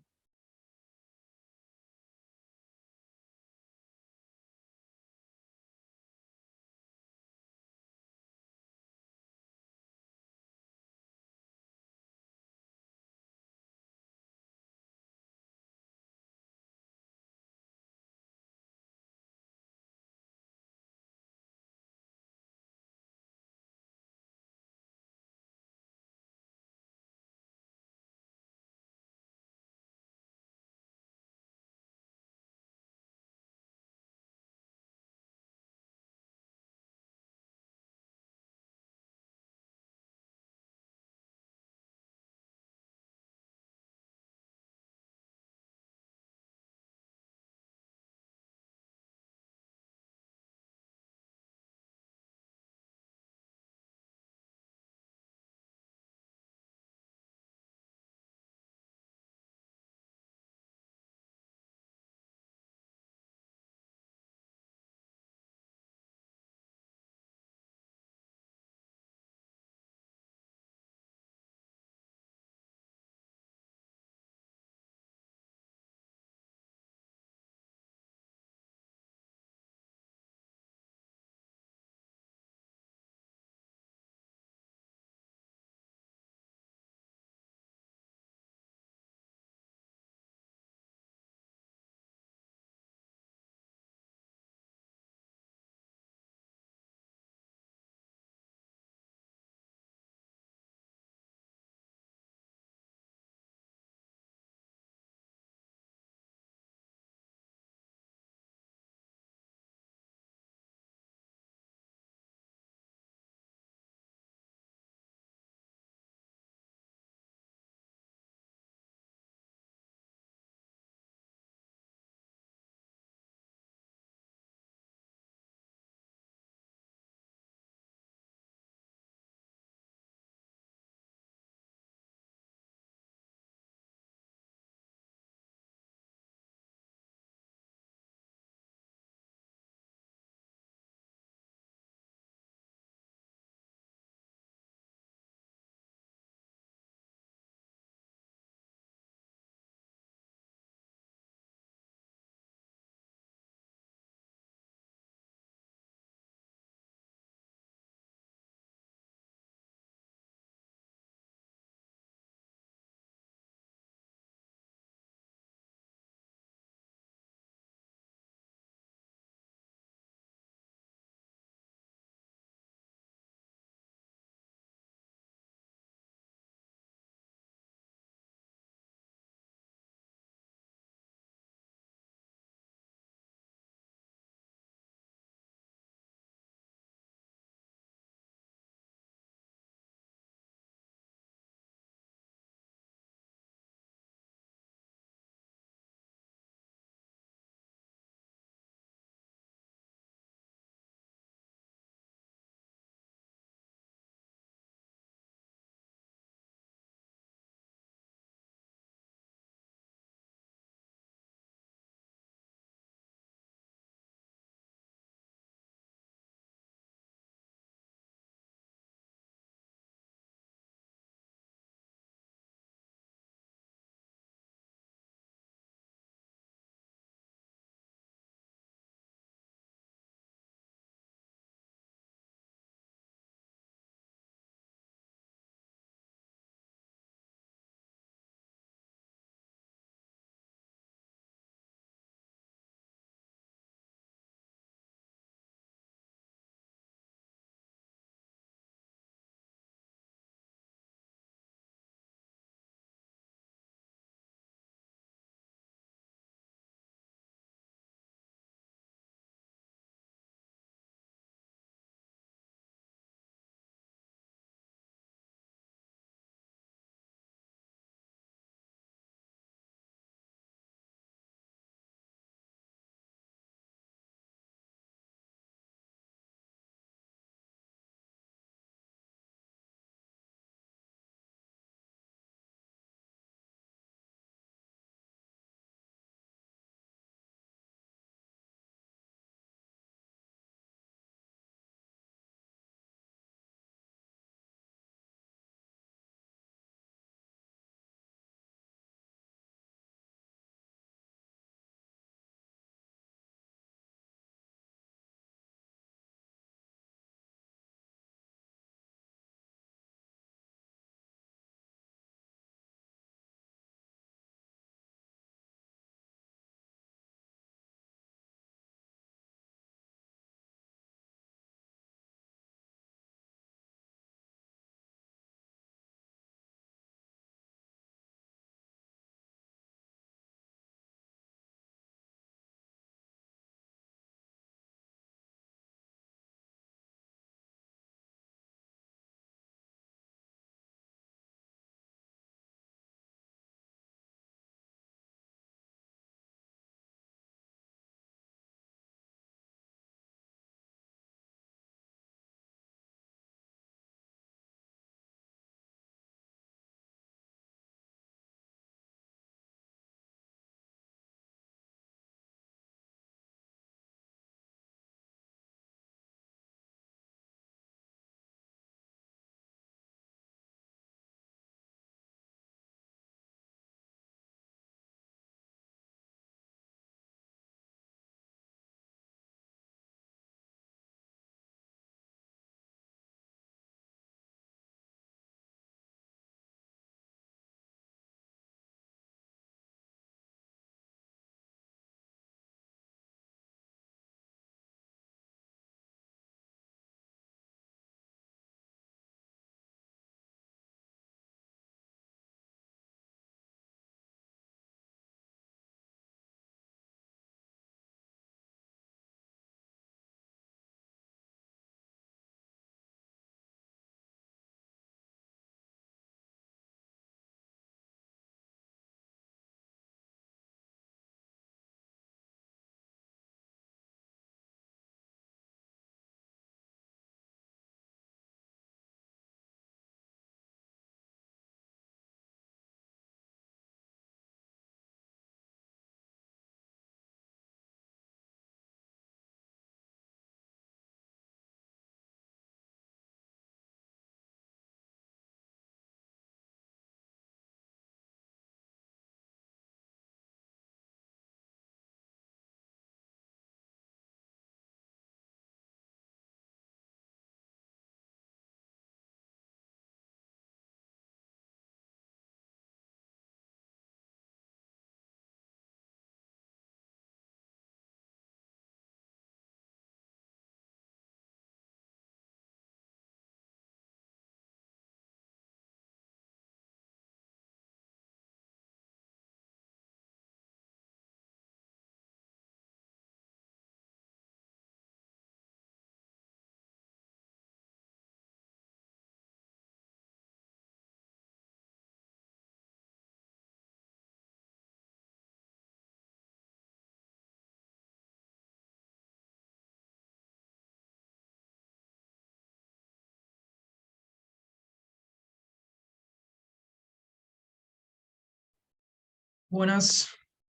Buenas.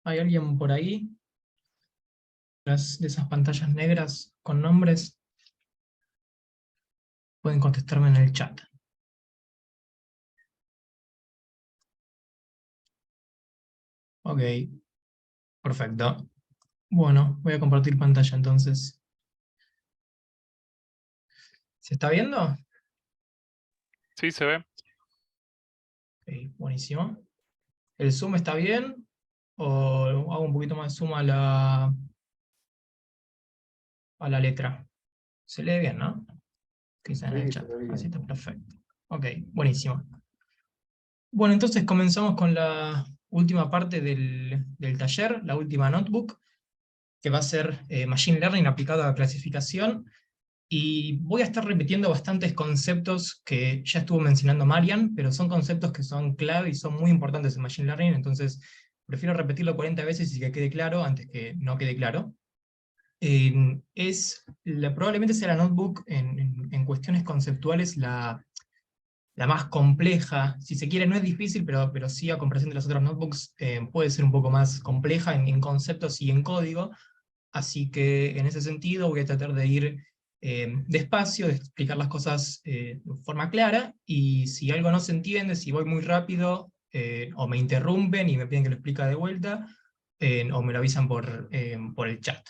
¿Hay alguien por ahí? De esas pantallas negras con nombres, pueden contestarme en el chat. Ok, perfecto. Bueno, voy a compartir pantalla entonces. ¿Se está viendo? Sí, se ve. Ok, buenísimo. ¿El zoom está bien? ¿O hago un poquito más de zoom a la letra? Se lee bien, ¿no? Quizá en el Sí, chat. se ve Así bien. está perfecto. Ok, buenísimo. Bueno, entonces comenzamos con la última parte del taller, la última notebook, que va a ser Machine Learning aplicado a clasificación. Y voy a estar repitiendo bastantes conceptos que ya estuvo mencionando Marian, pero son conceptos que son clave y son muy importantes en Machine Learning, entonces prefiero repetirlo 40 veces y que quede claro antes que no quede claro. Probablemente sea la notebook en cuestiones conceptuales la más compleja, si se quiere no es difícil, pero sí a comparación de las otras notebooks puede ser un poco más compleja en conceptos y en código, así que en ese sentido voy a tratar de ir despacio, de explicar las cosas de forma clara, y si algo no se entiende, si voy muy rápido, o me interrumpen y me piden que lo explique de vuelta, o me lo avisan por el chat.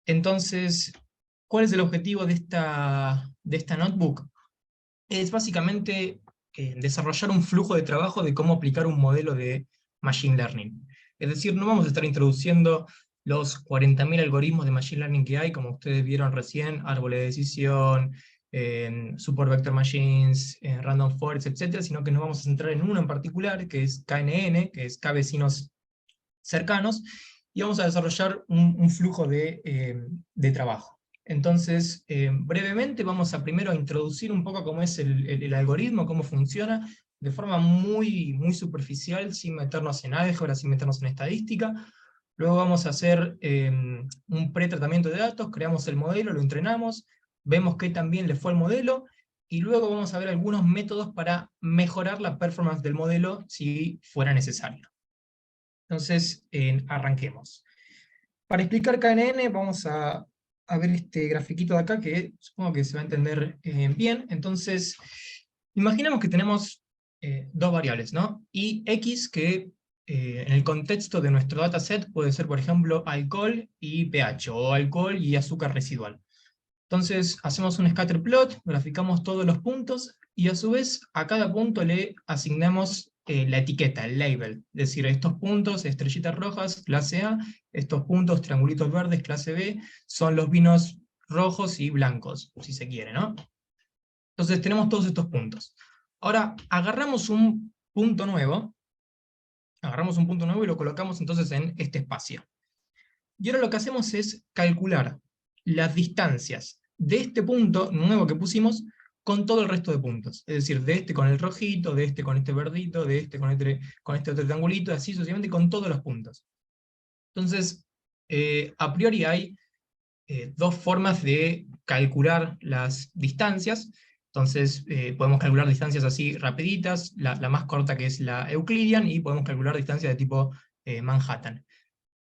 Entonces, ¿cuál es el objetivo de esta notebook? Es básicamente desarrollar un flujo de trabajo de cómo aplicar un modelo de Machine Learning. Es decir, no vamos a estar introduciendo los 40.000 algoritmos de Machine Learning que hay, como ustedes vieron recién, árboles de decisión, Support Vector Machines, Random Forest, etc., sino que nos vamos a centrar en uno en particular, que es KNN, que es K vecinos cercanos, y vamos a desarrollar un flujo de trabajo. Entonces, brevemente vamos a primero a introducir un poco cómo es el algoritmo, cómo funciona, de forma muy, muy superficial, sin meternos en álgebra, sin meternos en estadística. Luego vamos a hacer un pretratamiento de datos, creamos el modelo, lo entrenamos, vemos qué tan bien le fue al modelo, y luego vamos a ver algunos métodos para mejorar la performance del modelo si fuera necesario. Entonces, arranquemos. Para explicar KNN vamos a ver este grafiquito de acá que supongo que se va a entender bien. Entonces, imaginemos que tenemos dos variables, ¿no? Y X que en el contexto de nuestro dataset puede ser, por ejemplo, alcohol y pH, o alcohol y azúcar residual. Entonces, hacemos un scatter plot, graficamos todos los puntos, y a su vez a cada punto le asignamos la etiqueta, el label. Es decir, estos puntos, estrellitas rojas, clase A, estos puntos, triangulitos verdes, clase B, son los vinos rojos y blancos, si se quiere, ¿no? Entonces tenemos todos estos puntos. Ahora, agarramos un punto nuevo y lo colocamos entonces en este espacio. Y ahora lo que hacemos es calcular las distancias de este punto nuevo que pusimos con todo el resto de puntos. Es decir, de este con el rojito, de este con este verdito, de este con este otro triangulito, así sucesivamente con todos los puntos. Entonces, a priori hay dos formas de calcular las distancias. Entonces, podemos calcular distancias así rapiditas, la más corta que es la Euclidean, y podemos calcular distancias de tipo Manhattan.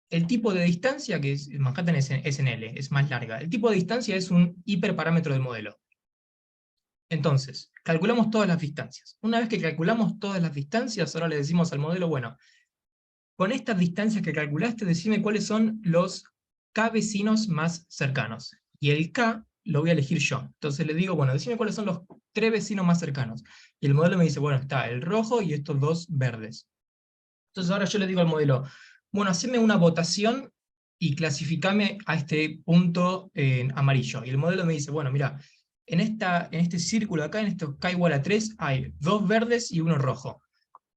El tipo de distancia, que es Manhattan es en L, es más larga. El tipo de distancia es un hiperparámetro del modelo. Entonces, calculamos todas las distancias. Una vez que calculamos todas las distancias, ahora le decimos al modelo, bueno, con estas distancias que calculaste, decime cuáles son los K vecinos más cercanos. Y el K lo voy a elegir yo. Entonces le digo, bueno, decime cuáles son los 3 vecinos más cercanos. Y el modelo me dice, bueno, está el rojo y estos dos verdes. Entonces ahora yo le digo al modelo, bueno, haceme una votación y clasificame a este punto en amarillo. Y el modelo me dice, bueno, mira, en este círculo acá, en este K igual a 3, hay 2 verdes y 1 rojo.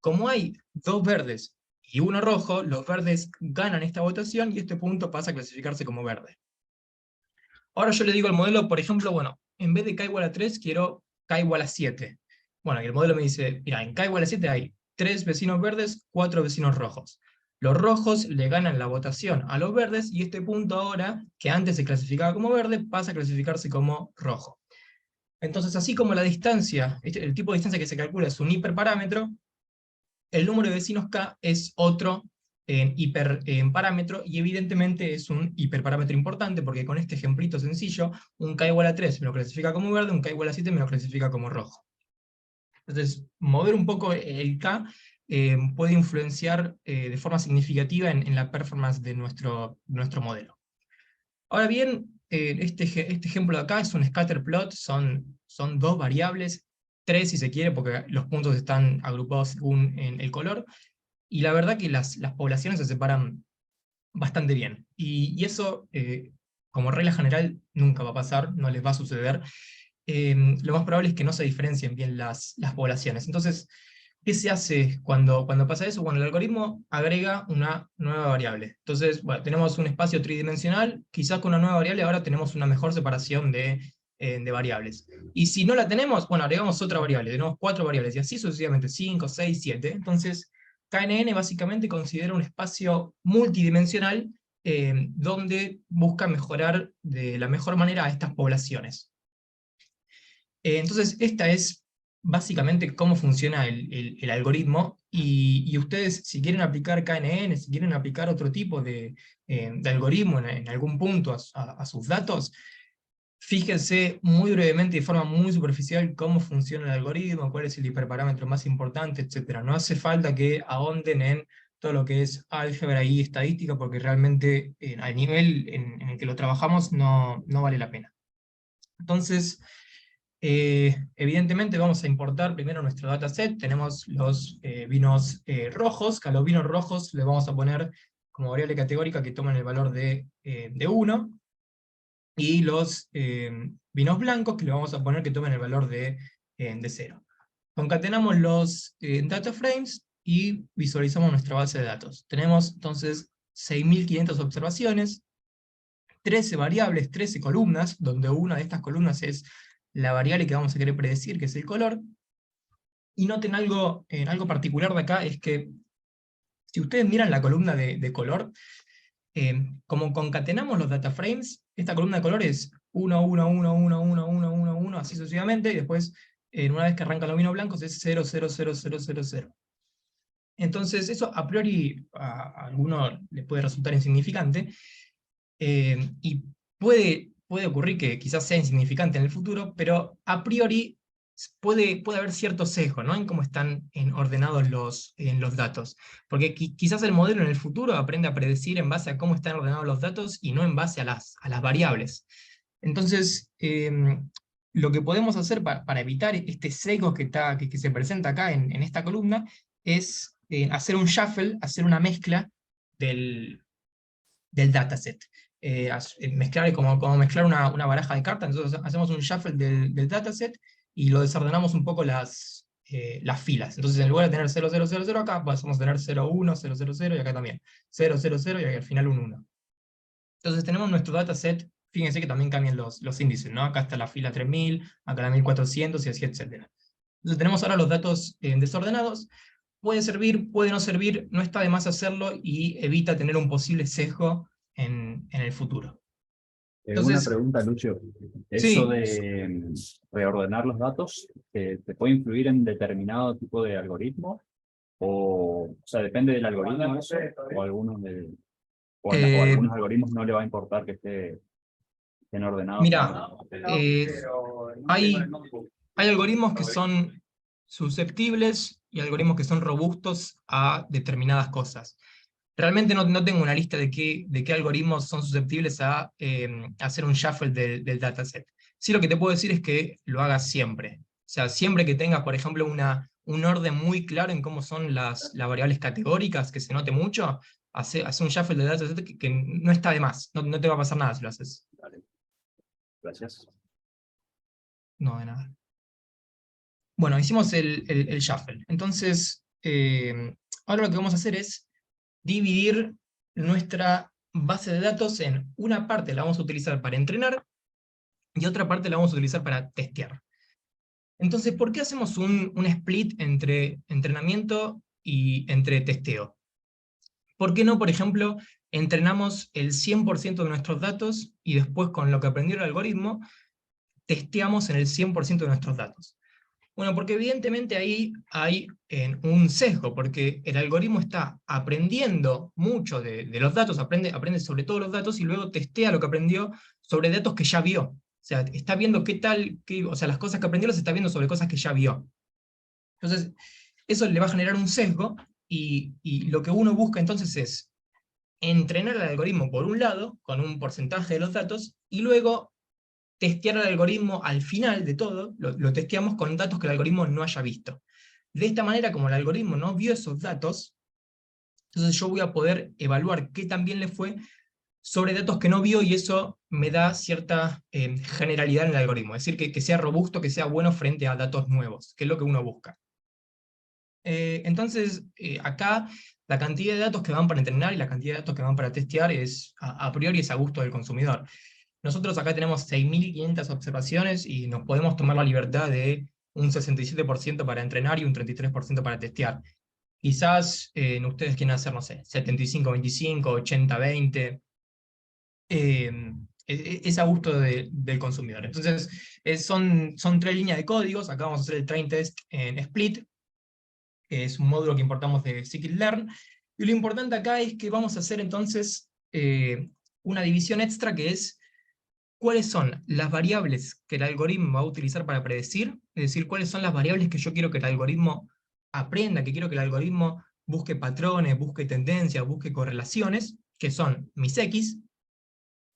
Como hay 2 verdes y 1 rojo, los verdes ganan esta votación y este punto pasa a clasificarse como verde. Ahora yo le digo al modelo, por ejemplo, bueno, en vez de K igual a 3, quiero K igual a 7. Bueno, y el modelo me dice, mira, en K igual a 7 hay 3 vecinos verdes, 4 vecinos rojos. Los rojos le ganan la votación a los verdes, y este punto ahora, que antes se clasificaba como verde, pasa a clasificarse como rojo. Entonces, así como la distancia, el tipo de distancia que se calcula es un hiperparámetro, el número de vecinos K es otro parámetro, y evidentemente es un hiperparámetro importante, porque con este ejemplito sencillo, un K igual a 3 me lo clasifica como verde, un K igual a 7 me lo clasifica como rojo. Entonces, mover un poco el K puede influenciar de forma significativa en la performance de nuestro modelo. Ahora bien, este ejemplo de acá es un scatter plot, son dos variables, tres si se quiere, porque los puntos están agrupados según en el color, y la verdad que las poblaciones se separan bastante bien. Y eso, como regla general, nunca va a pasar, no les va a suceder. Lo más probable es que no se diferencien bien las poblaciones. Entonces, ¿qué se hace cuando pasa eso? Bueno, el algoritmo agrega una nueva variable. Entonces, bueno, tenemos un espacio tridimensional, quizás con una nueva variable ahora tenemos una mejor separación de variables. Y si no la tenemos, bueno, agregamos otra variable, tenemos 4 variables, y así sucesivamente, 5, 6, 7. Entonces, KNN básicamente considera un espacio multidimensional donde busca mejorar de la mejor manera a estas poblaciones. Entonces, esta es básicamente cómo funciona el algoritmo, y ustedes, si quieren aplicar KNN, si quieren aplicar otro tipo de algoritmo en algún punto a sus datos, fíjense muy brevemente, de forma muy superficial, cómo funciona el algoritmo, cuál es el hiperparámetro más importante, etc. No hace falta que ahonden en todo lo que es álgebra y estadística, porque realmente al nivel en el que lo trabajamos no vale la pena. Entonces, evidentemente vamos a importar primero nuestro dataset. Tenemos los vinos rojos, que a los vinos rojos le vamos a poner como variable categórica que toman el valor de 1, y los vinos blancos que le vamos a poner que tomen el valor de 0. Concatenamos los data frames y visualizamos nuestra base de datos. Tenemos entonces 6.500 observaciones, 13 variables, 13 columnas, donde una de estas columnas es la variable que vamos a querer predecir, que es el color. Y noten algo particular de acá, es que si ustedes miran la columna de color, como concatenamos los data frames, esta columna de color es 1, 1, 1, 1, 1, 1, 1, 1, así sucesivamente, y después, una vez que arrancan los vinos blancos, es 0, 0, 0, 0, 0, 0. Entonces, eso a priori a alguno le puede resultar insignificante, y puede ocurrir que quizás sea insignificante en el futuro, pero a priori puede haber cierto sesgo, ¿no?, en cómo están ordenados los datos. Porque quizás el modelo en el futuro aprende a predecir en base a cómo están ordenados los datos y no en base a las variables. Entonces, lo que podemos hacer para evitar este sesgo que se presenta acá en esta columna es hacer un shuffle, hacer una mezcla del dataset. Mezclar como mezclar una baraja de cartas. Entonces hacemos un shuffle del dataset y lo desordenamos un poco las filas. Entonces, en lugar de tener 0, 0, 0, 0 acá, vamos a tener 0, 1, 0, 0, 0, y acá también 0, 0, 0, y al final un 1. Entonces tenemos nuestro dataset. Fíjense que también cambian los índices, ¿no? Acá está la fila 3000, acá la 1400, y así, etc. Entonces tenemos ahora los datos desordenados. Puede servir, puede no servir, no está de más hacerlo, y evita tener un posible sesgo en el futuro. Entonces, una pregunta, Lucio. Eso sí. de reordenar los datos, ¿te puede influir en determinado tipo de algoritmo? O sea, ¿depende del algoritmo eso? ¿O algunos algunos algoritmos no le va a importar que estén ordenados? Mira, hay algoritmos que son susceptibles y algoritmos que son robustos a determinadas cosas. Realmente no tengo una lista de qué algoritmos son susceptibles a hacer un shuffle del dataset. Sí, lo que te puedo decir es que lo hagas siempre. O sea, siempre que tengas, por ejemplo, un orden muy claro en cómo son las variables categóricas, que se note mucho, hace un shuffle del dataset que no está de más. No te va a pasar nada si lo haces. Vale. Gracias. No, de nada. Bueno, hicimos el shuffle. Entonces, ahora lo que vamos a hacer es dividir nuestra base de datos en una parte la vamos a utilizar para entrenar, y otra parte la vamos a utilizar para testear. Entonces, ¿por qué hacemos un split entre entrenamiento y entre testeo? ¿Por qué no, por ejemplo, entrenamos el 100% de nuestros datos y después, con lo que aprendió el algoritmo, testeamos en el 100% de nuestros datos? Bueno, porque evidentemente ahí hay un sesgo, porque el algoritmo está aprendiendo mucho de los datos, aprende sobre todos los datos y luego testea lo que aprendió sobre datos que ya vio. O sea, está viendo o sea, las cosas que aprendió las está viendo sobre cosas que ya vio. Entonces, eso le va a generar un sesgo y lo que uno busca entonces es entrenar al algoritmo por un lado, con un porcentaje de los datos, y luego testear el algoritmo al final de todo, lo testeamos con datos que el algoritmo no haya visto. De esta manera, como el algoritmo no vio esos datos, entonces yo voy a poder evaluar qué tan bien le fue sobre datos que no vio, y eso me da cierta generalidad en el algoritmo, es decir, que sea robusto, que sea bueno frente a datos nuevos, que es lo que uno busca. Entonces, acá la cantidad de datos que van para entrenar y la cantidad de datos que van para testear es, a priori, es a gusto del consumidor. Nosotros acá tenemos 6.500 observaciones y nos podemos tomar la libertad de un 67% para entrenar y un 33% para testear. Quizás ustedes quieren hacer, no sé, 75-25, 80-20. Es a gusto del consumidor. Entonces, son 3 líneas de códigos. Acá vamos a hacer el train test en Split, que es un módulo que importamos de scikit-learn. Y lo importante acá es que vamos a hacer entonces una división extra, que es cuáles son las variables que el algoritmo va a utilizar para predecir, es decir, cuáles son las variables que yo quiero que el algoritmo aprenda, que quiero que el algoritmo busque patrones, busque tendencias, busque correlaciones, que son mis X,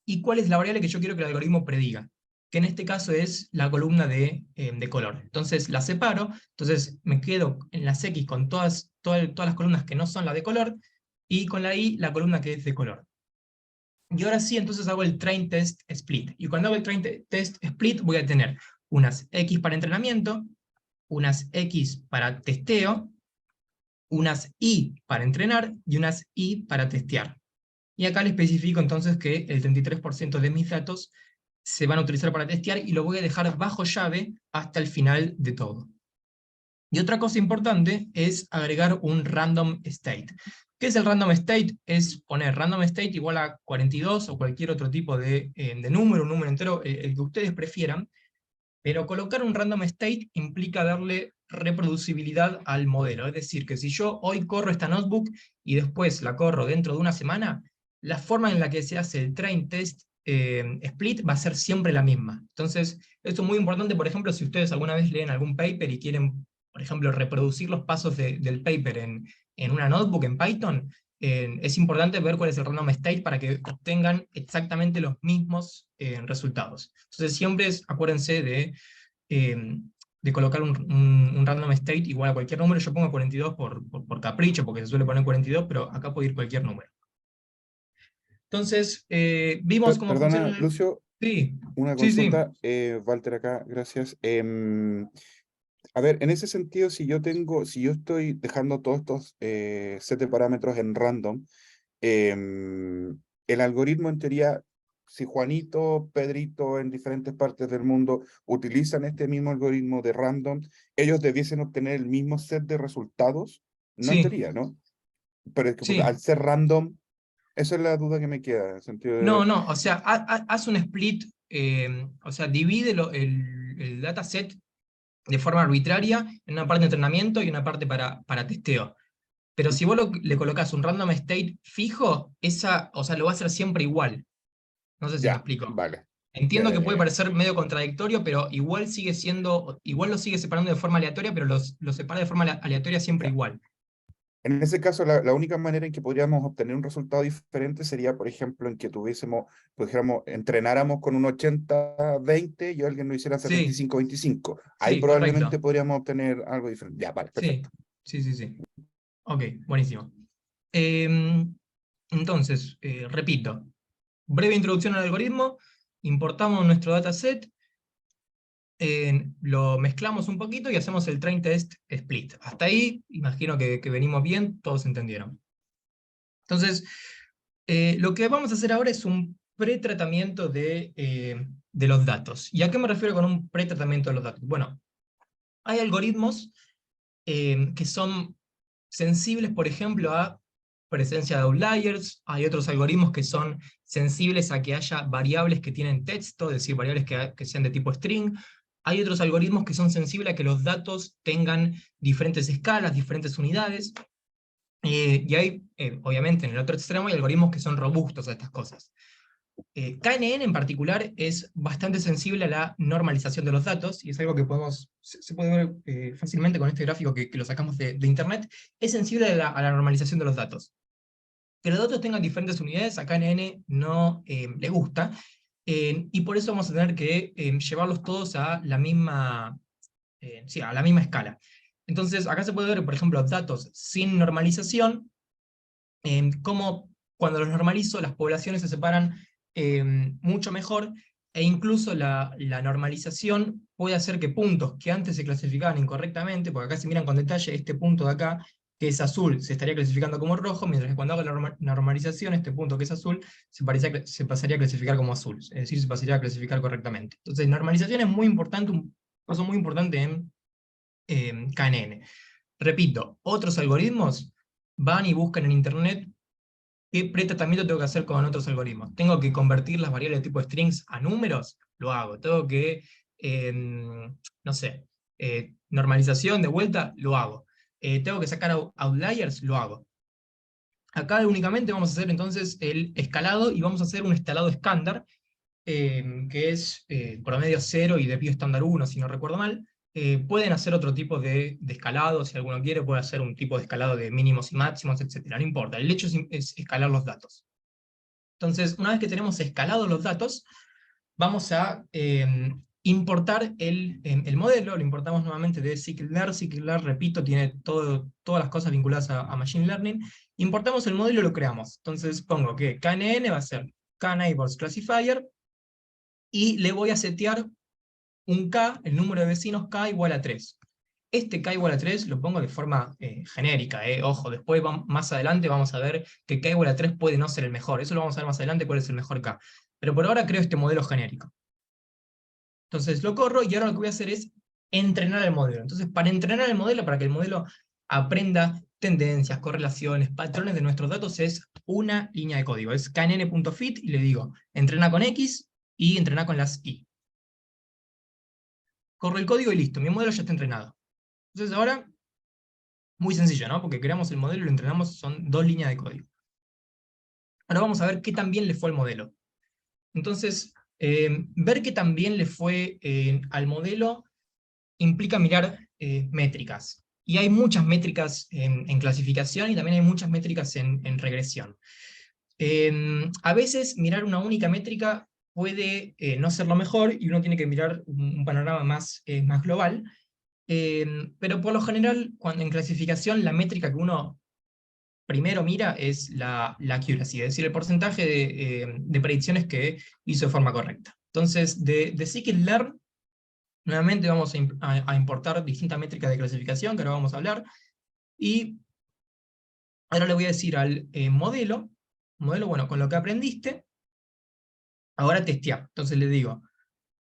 y cuál es la variable que yo quiero que el algoritmo prediga, que en este caso es la columna de color. Entonces la separo, entonces me quedo en las X con todas las columnas que no son la de color, y con la Y la columna que es de color. Y ahora sí, entonces hago el train test split. Y cuando hago el train test split voy a tener unas X para entrenamiento, unas X para testeo, unas Y para entrenar y unas Y para testear. Y acá le especifico entonces que el 33% de mis datos se van a utilizar para testear y lo voy a dejar bajo llave hasta el final de todo. Y otra cosa importante es agregar un random state. ¿Qué es el random state? Es poner random state igual a 42 o cualquier otro tipo de número, un número entero, el que ustedes prefieran, pero colocar un random state implica darle reproducibilidad al modelo. Es decir, que si yo hoy corro esta notebook y después la corro dentro de una semana, la forma en la que se hace el train test split va a ser siempre la misma. Entonces, esto es muy importante, por ejemplo, si ustedes alguna vez leen algún paper y quieren, por ejemplo, reproducir los pasos del paper en una notebook en Python, es importante ver cuál es el random state para que obtengan exactamente los mismos resultados. Entonces siempre acuérdense de colocar un random state igual a cualquier número. Yo pongo 42 por capricho, porque se suele poner 42, pero acá puede ir cualquier número. Entonces, vimos cómo Perdona, funciona. Lucio, Sí, una sí, sí. consulta. Walter acá, gracias. A ver, en ese sentido, si yo estoy dejando todos estos set de parámetros en random, el algoritmo en teoría, si Juanito, Pedrito en diferentes partes del mundo utilizan este mismo algoritmo de random, ellos debiesen obtener el mismo set de resultados, no en Sí, teoría, ¿no? Pero es que sí. al ser random, esa es la duda que me queda, en el sentido de... No, o sea, haz un split, o sea, divide el dataset de forma arbitraria en una parte de entrenamiento y una parte para testeo. Pero si vos le colocas un random state fijo, o sea, lo va a hacer siempre igual. No sé si me Ya, explico. vale. Ya, Entiendo ya, que ya, puede ya. parecer medio contradictorio, pero igual igual lo sigue separando de forma aleatoria, pero lo separa de forma aleatoria siempre Ya. igual. En ese caso, la única manera en que podríamos obtener un resultado diferente sería, por ejemplo, en que entrenáramos con un 80-20 y alguien lo hiciera Sí, 75-25. Ahí sí, correcto. probablemente podríamos obtener algo diferente. Ya, vale, Sí, perfecto. sí. Ok, buenísimo. Em, entonces, repito, breve introducción al algoritmo, importamos nuestro dataset, lo mezclamos un poquito y hacemos el train test split. Hasta ahí, imagino que venimos bien, todos entendieron. Entonces, lo que vamos a hacer ahora es un pretratamiento de los datos. ¿Y a qué me refiero con un pretratamiento de los datos? Bueno, hay algoritmos que son sensibles, por ejemplo, a presencia de outliers. Hay otros algoritmos que son sensibles a que haya variables que tienen texto, es decir, variables que sean de tipo string. Hay otros algoritmos que son sensibles a que los datos tengan diferentes escalas, diferentes unidades, y hay, obviamente, en el otro extremo hay algoritmos que son robustos a estas cosas. KNN en particular es bastante sensible a la normalización de los datos, y es algo que se puede ver fácilmente con este gráfico que lo sacamos de internet. Es sensible a la normalización de los datos. Que los datos tengan diferentes unidades, a KNN no le gusta, y por eso vamos a tener que llevarlos todos a la misma, sí, a la misma escala. Entonces, acá se puede ver, por ejemplo, datos sin normalización, cómo cuando los normalizo, las poblaciones se separan mucho mejor, e incluso la normalización puede hacer que puntos que antes se clasificaban incorrectamente, porque acá si miran con detalle, este punto de acá, que es azul, se estaría clasificando como rojo, mientras que cuando hago la normalización, este punto que es azul, se pasaría a clasificar como azul, es decir, se pasaría a clasificar correctamente. Entonces, normalización es muy importante, un paso muy importante en KNN. Repito, otros algoritmos van y buscan en internet qué pretratamiento tengo que hacer con otros algoritmos. ¿Tengo que convertir las variables de tipo strings a números? Lo hago. ¿Tengo que, no sé, normalización de vuelta? Lo hago. ¿Tengo que sacar outliers? Lo hago. Acá únicamente vamos a hacer entonces el escalado, y vamos a hacer un escalado estándar, que es promedio 0 y desvío estándar 1, si no recuerdo mal. Pueden hacer otro tipo de escalado, si alguno quiere, puede hacer un tipo de escalado de mínimos y máximos, etc. No importa, el hecho es escalar los datos. Entonces, una vez que tenemos escalados los datos, vamos a importar el modelo, lo importamos nuevamente de scikit-learn. Scikit-learn, repito, tiene todas las cosas vinculadas a Machine Learning. Importamos el modelo y lo creamos. Entonces pongo que KNN va a ser K-Neighbors Classifier, y le voy a setear un K, el número de vecinos K igual a 3. Este K igual a 3 lo pongo de forma genérica, ojo, después más adelante vamos a ver que K igual a 3 puede no ser el mejor, eso lo vamos a ver más adelante cuál es el mejor K. Pero por ahora creo este modelo genérico. Entonces lo corro, y ahora lo que voy a hacer es entrenar el modelo. Entonces, para entrenar el modelo, para que el modelo aprenda tendencias, correlaciones, patrones de nuestros datos, es una línea de código. Es knn.fit, y le digo, entrena con X y entrena con las Y. Corro el código y listo, mi modelo ya está entrenado. Entonces ahora, muy sencillo, ¿no? Porque creamos el modelo y lo entrenamos, son 2 líneas de código. Ahora vamos a ver qué tan bien le fue al modelo. Entonces, ver qué tan bien le fue al modelo implica mirar métricas. Y hay muchas métricas en clasificación, y también hay muchas métricas en regresión. A veces mirar una única métrica puede no ser lo mejor, y uno tiene que mirar un panorama más global, pero por lo general, cuando en clasificación, la métrica que uno primero mira es la accuracy, es decir, el porcentaje de predicciones que hizo de forma correcta. Entonces, de scikit-learn, nuevamente vamos a importar distintas métricas de clasificación, que ahora vamos a hablar, y ahora le voy a decir al modelo, bueno, con lo que aprendiste, ahora testear. Entonces le digo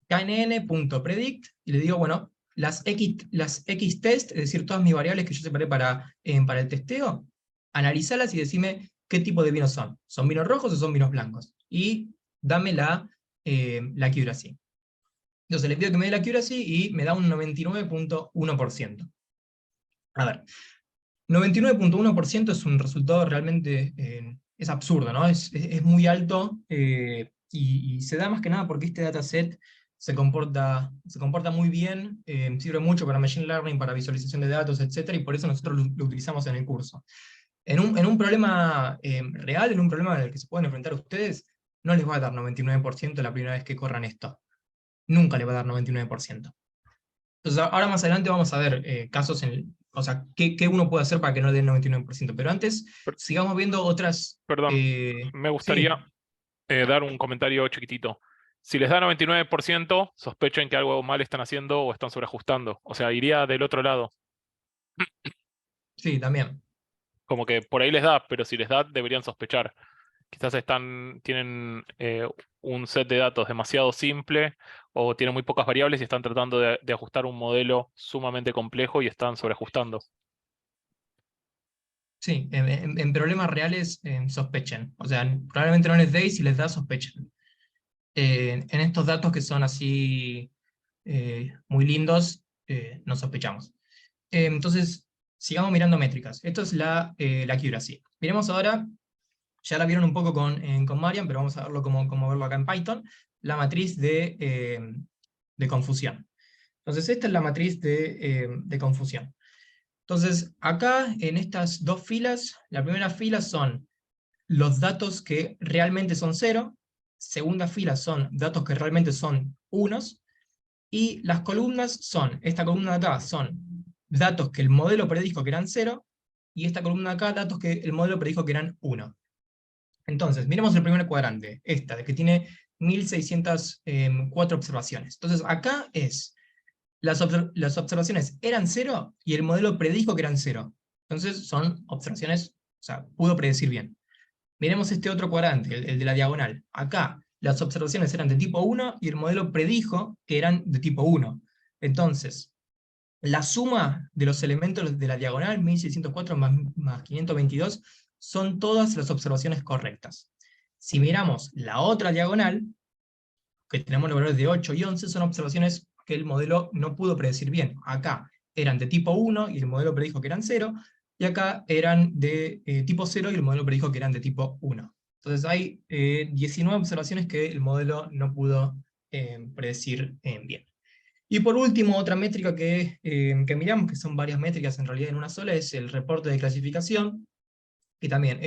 knn.predict, y le digo, bueno, las X test, es decir, todas mis variables que yo separé para el testeo, analizalas y decime qué tipo de vinos son. ¿Son vinos rojos o son vinos blancos? Y dame la accuracy. Entonces le pido que me dé la accuracy, y me da un 99.1%. A ver, 99.1% es un resultado realmente, es absurdo, ¿no? Es muy alto, y se da más que nada porque este dataset se comporta muy bien, sirve mucho para Machine Learning, para visualización de datos, etc., y por eso nosotros lo utilizamos en el curso. En un problema real, en un problema en el que se pueden enfrentar ustedes, no les va a dar 99% la primera vez que corran esto. Nunca le va a dar 99%. Entonces ahora más adelante vamos a ver casos, o sea, qué uno puede hacer para que no le dé el 99%. Pero antes, sigamos viendo otras... Perdón, me gustaría dar un comentario chiquitito. Si les da 99%, sospechen que algo mal están haciendo o están sobreajustando. O sea, iría del otro lado. Sí, también. Como que por ahí les da, pero si les da, deberían sospechar. Quizás tienen un set de datos demasiado simple, o tienen muy pocas variables y están tratando de ajustar un modelo sumamente complejo y están sobreajustando. Sí, en problemas reales sospechen. O sea, probablemente no les dé, y si les da, sospechen. En estos datos que son así muy lindos, no sospechamos. Entonces, sigamos mirando métricas. Esto es la accuracy. Miremos ahora, ya la vieron un poco con Marian, pero vamos a verlo como verlo acá en Python, la matriz de confusión. Entonces, esta es la matriz de confusión. Entonces, acá en estas dos filas, la primera fila son los datos que realmente son 0, segunda fila son datos que realmente son unos, y las columnas son, esta columna de acá son datos que el modelo predijo que eran 0, y esta columna de acá datos que el modelo predijo que eran 1. Entonces, miremos el primer cuadrante, esta, de que tiene 1604 observaciones. Entonces, acá es, las observaciones eran 0 y el modelo predijo que eran 0. Entonces, son observaciones, o sea, pudo predecir bien. Miremos este otro cuadrante, el de la diagonal. Acá, las observaciones eran de tipo 1 y el modelo predijo que eran de tipo 1. Entonces, la suma de los elementos de la diagonal, 1604 más 522, son todas las observaciones correctas. Si miramos la otra diagonal, que tenemos los valores de 8 y 11, son observaciones que el modelo no pudo predecir bien. Acá eran de tipo 1 y el modelo predijo que eran 0, y acá eran de tipo 0 y el modelo predijo que eran de tipo 1. Entonces hay 19 observaciones que el modelo no pudo predecir bien. Y por último, otra métrica que miramos, que son varias métricas en realidad en una sola, es el reporte de clasificación, que también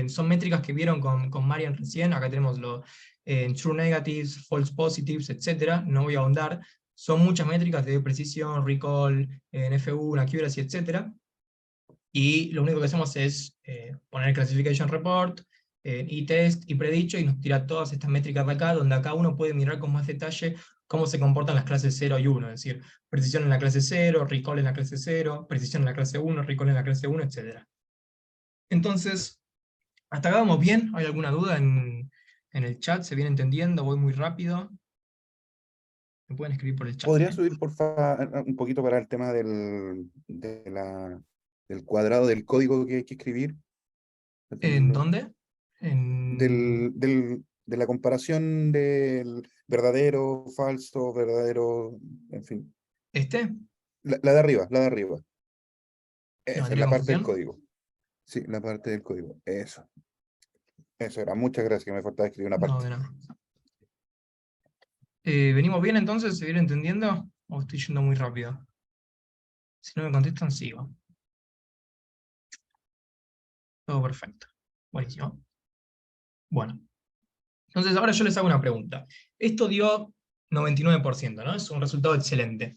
son métricas que vieron con Marian recién. Acá tenemos true negatives, false positives, etc. No voy a ahondar. Son muchas métricas de precisión, recall, NFU, accuracy, etc. Y lo único que hacemos es poner classification report, y-test y predicho, y nos tira todas estas métricas de acá, donde acá uno puede mirar con más detalle cómo se comportan las clases 0 y 1, es decir, precisión en la clase 0, recall en la clase 0, precisión en la clase 1, recall en la clase 1, etc. Entonces, hasta acá vamos bien. ¿Hay alguna duda en el chat? ¿Se viene entendiendo? ¿Voy muy rápido? Me pueden escribir por el chat. ¿Podría subir, por favor, un poquito para el tema del cuadrado del código que hay que escribir? ¿En dónde? De la comparación del verdadero, falso, verdadero, en fin. ¿Este? La de arriba, la de arriba. ¿La Esa es matriz de la parte del confusión? código. Sí, la parte del código. Eso. Eso era. Muchas gracias, que me faltaba escribir una No, parte. de nada. ¿Venimos bien entonces? ¿Se viene entendiendo? ¿O estoy yendo muy rápido? Si no me contestan, sigo. Todo perfecto. Buenísimo. Bueno. Entonces ahora yo les hago una pregunta. Esto dio 99%, ¿no? Es un resultado excelente.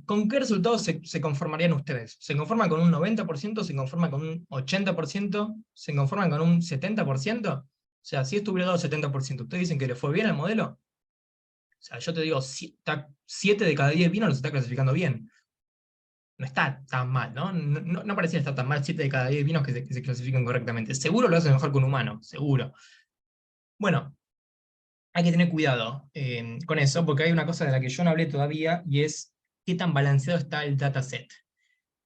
¿Con qué resultado se conformarían ustedes? ¿Se conforman con un 90%? ¿Se conforman con un 80%? ¿Se conforman con un 70%? O sea, si esto hubiera dado 70%, ¿ustedes dicen que le fue bien al modelo? O sea, yo te digo, 7 de cada 10 vinos los está clasificando bien. No está tan mal, ¿no? No parecía estar tan mal 7 de cada 10 vinos que se clasifican correctamente. Seguro lo hacen mejor que un humano, seguro. Bueno, hay que tener cuidado con eso, porque hay una cosa de la que yo no hablé todavía, y es qué tan balanceado está el dataset.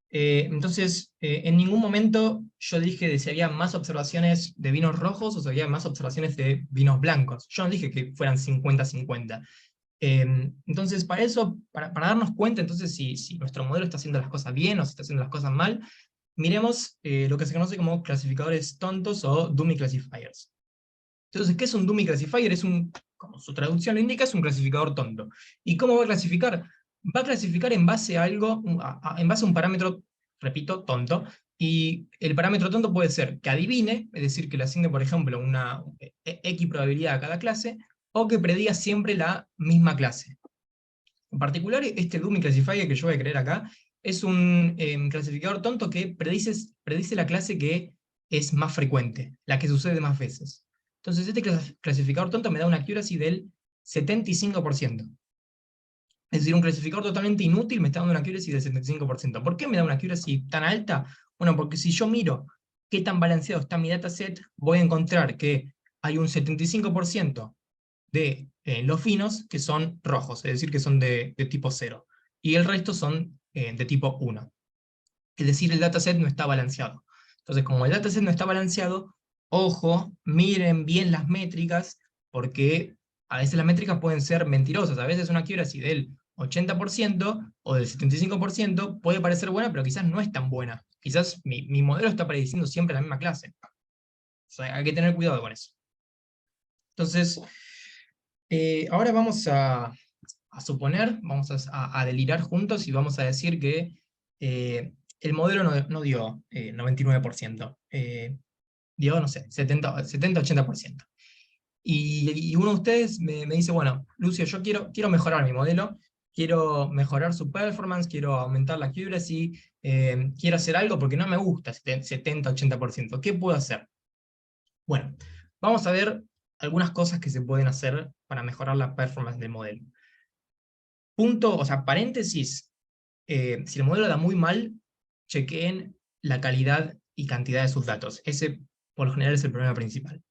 Entonces, en ningún momento yo dije de si había más observaciones de vinos rojos o si había más observaciones de vinos blancos. Yo no dije que fueran 50-50. Entonces, para eso, para darnos cuenta entonces si nuestro modelo está haciendo las cosas bien o si está haciendo las cosas mal, miremos lo que se conoce como clasificadores tontos o dummy classifiers. Entonces, ¿qué es un dummy classifier? Como su traducción lo indica, es un clasificador tonto. ¿Y cómo va a clasificar? Va a clasificar en base a algo, en base a un parámetro, repito, tonto, y el parámetro tonto puede ser que adivine, es decir, que le asigne, por ejemplo, una X probabilidad a cada clase, o que prediga siempre la misma clase. En particular, este dummy classifier que yo voy a crear acá, es un clasificador tonto que predice la clase que es más frecuente, la que sucede más veces. Entonces este clasificador tonto me da una accuracy del 75%. Es decir, un clasificador totalmente inútil me está dando una accuracy del 75%. ¿Por qué me da una accuracy tan alta? Bueno, porque si yo miro qué tan balanceado está mi dataset, voy a encontrar que hay un 75% de los finos que son rojos, es decir, que son de tipo 0. Y el resto son de tipo 1. Es decir, el dataset no está balanceado. Entonces, como el dataset no está balanceado, ojo, miren bien las métricas, porque a veces las métricas pueden ser mentirosas, a veces una accuracy del 80% o del 75% puede parecer buena, pero quizás no es tan buena. Quizás mi modelo está prediciendo siempre la misma clase. O sea, hay que tener cuidado con eso. Entonces, ahora vamos a suponer, vamos a delirar juntos y vamos a decir que el modelo no dio 99%, dio, no sé, 70-80%. Y uno de ustedes me dice, bueno, Lucio, yo quiero mejorar mi modelo, quiero mejorar su performance, quiero aumentar la accuracy, quiero hacer algo porque no me gusta 70-80%. ¿Qué puedo hacer? Bueno, vamos a ver algunas cosas que se pueden hacer para mejorar la performance del modelo. Punto, o sea, paréntesis, si el modelo da muy mal, chequeen la calidad y cantidad de sus datos. Ese, por lo general, es el problema principal.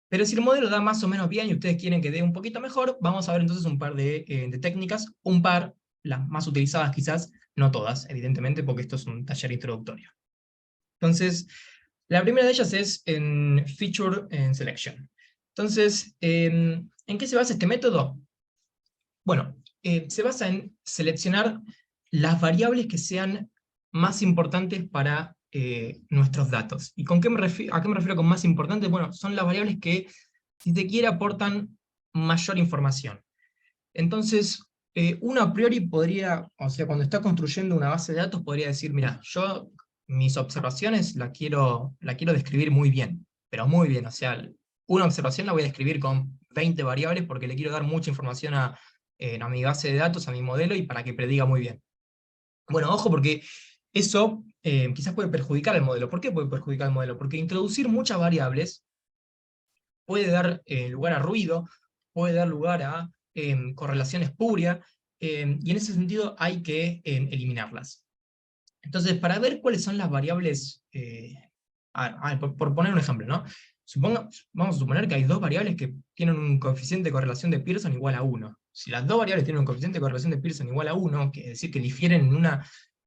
Pero si el modelo da más o menos bien y ustedes quieren que dé un poquito mejor, vamos a ver entonces un par de técnicas, un par, las más utilizadas quizás, no todas, evidentemente, porque esto es un taller introductorio. Entonces, la primera de ellas es en Feature Selection. Entonces, ¿en qué se basa este método? Bueno, se basa en seleccionar las variables que sean más importantes para nuestros datos. ¿Y a qué me refiero con más importantes? Bueno, son las variables que, si se quiere, aportan mayor información. Entonces, uno a priori podría, o sea, cuando está construyendo una base de datos, podría decir, mira, yo mis observaciones la quiero describir muy bien, pero muy bien, o sea, una observación la voy a describir con 20 variables porque le quiero dar mucha información a mi base de datos, a mi modelo, y para que prediga muy bien. Bueno, ojo, porque eso quizás puede perjudicar al modelo. ¿Por qué puede perjudicar al modelo? Porque introducir muchas variables puede dar lugar a ruido, puede dar lugar a correlación espuria, y en ese sentido hay que eliminarlas. Entonces, para ver cuáles son las variables, por poner un ejemplo, ¿no? Vamos a suponer que hay dos variables que tienen un coeficiente de correlación de Pearson igual a 1. Si las dos variables tienen un coeficiente de correlación de Pearson igual a 1, que es decir, que difieren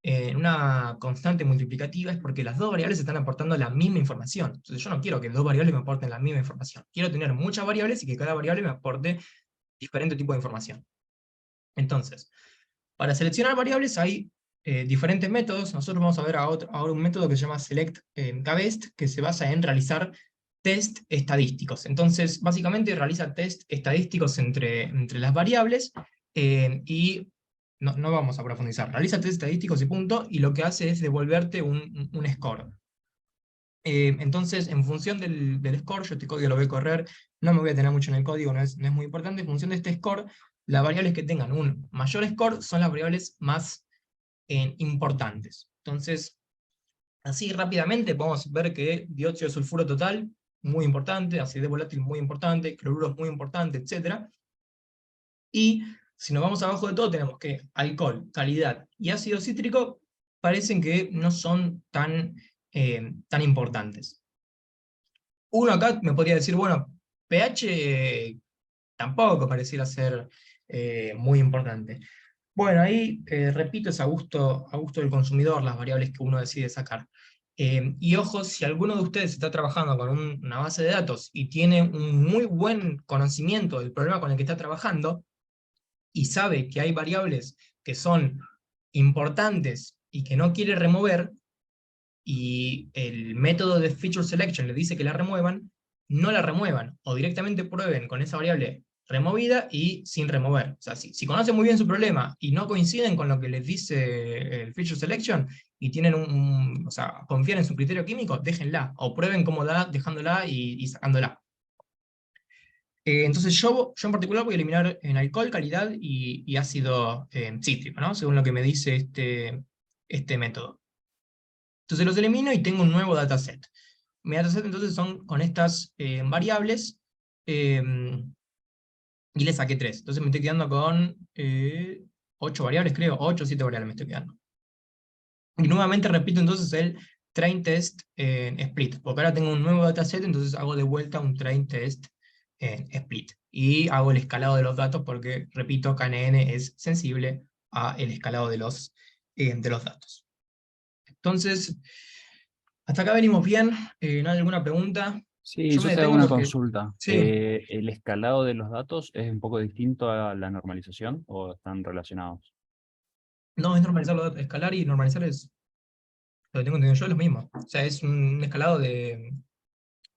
en una constante multiplicativa, es porque las dos variables están aportando la misma información. Entonces yo no quiero que dos variables me aporten la misma información. Quiero tener muchas variables y que cada variable me aporte diferente tipo de información. Entonces, para seleccionar variables hay diferentes métodos. Nosotros vamos a ver ahora un método que se llama Select-K-Best, que se basa en realizar test estadísticos. Entonces, básicamente realiza test estadísticos entre las variables, y no vamos a profundizar. Realiza test estadísticos y punto, y lo que hace es devolverte un score. Entonces, en función del score, yo este código lo voy a correr, no me voy a tener mucho en el código, no es muy importante. En función de este score, las variables que tengan un mayor score son las variables más importantes. Entonces, así rápidamente podemos ver que dióxido de sulfuro total, muy importante, acidez volátil muy importante, cloruros muy importante, etc. Y si nos vamos abajo de todo, tenemos que alcohol, calidad y ácido cítrico parecen que no son tan importantes. Uno acá me podría decir, bueno, pH tampoco pareciera ser muy importante. Bueno, ahí, repito, es a gusto del consumidor las variables que uno decide sacar. Y ojo, si alguno de ustedes está trabajando con una base de datos y tiene un muy buen conocimiento del problema con el que está trabajando, y sabe que hay variables que son importantes y que no quiere remover, y el método de feature selection le dice que la remuevan, no la remuevan, o directamente prueben con esa variable removida y sin remover. O sea, si conocen muy bien su problema y no coinciden con lo que les dice el feature selection, y tienen o sea, confían en su criterio químico, déjenla, o prueben cómoda dejándola y sacándola. Entonces yo en particular voy a eliminar en alcohol, calidad y ácido cítrico, ¿no? Según lo que me dice este método. Entonces los elimino y tengo un nuevo dataset. Mi dataset entonces son con estas variables, y le saqué 3. Entonces me estoy quedando con 8 variables, creo, 8 o 7 variables me estoy quedando. Y nuevamente repito entonces el train test split, porque ahora tengo un nuevo dataset, entonces hago de vuelta un train test split. Y hago el escalado de los datos porque, repito, KNN es sensible al escalado de los datos. Entonces, hasta acá venimos bien. ¿No hay alguna pregunta? Sí, Yo yo me te hago detengo una porque, consulta. sí, ¿El escalado de los datos es un poco distinto a la normalización o están relacionados? no, es normalizar los datos, escalar y normalizar es, lo que tengo entendido yo, es lo mismo. O sea, es un escalado de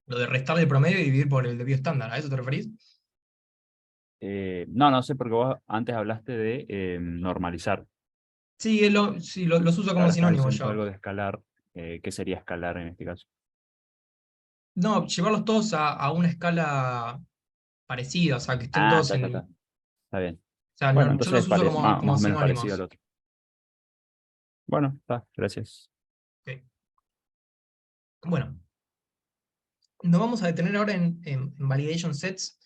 lo de restar el promedio y dividir por el debido estándar. ¿A eso te referís? No, no sé, porque vos antes hablaste de normalizar. Sí, sí, los uso como Ahora estás sinónimo diciendo yo. algo de escalar. ¿Qué sería escalar en este caso? No, llevarlos todos a una escala parecida, o sea, que estén Ah, todos en. O está bien. sea, Bueno, yo entonces los uso como, más como o menos parecido al sinónimos. otro. Bueno, está, gracias. Ok. Bueno, nos vamos a detener ahora en validation sets.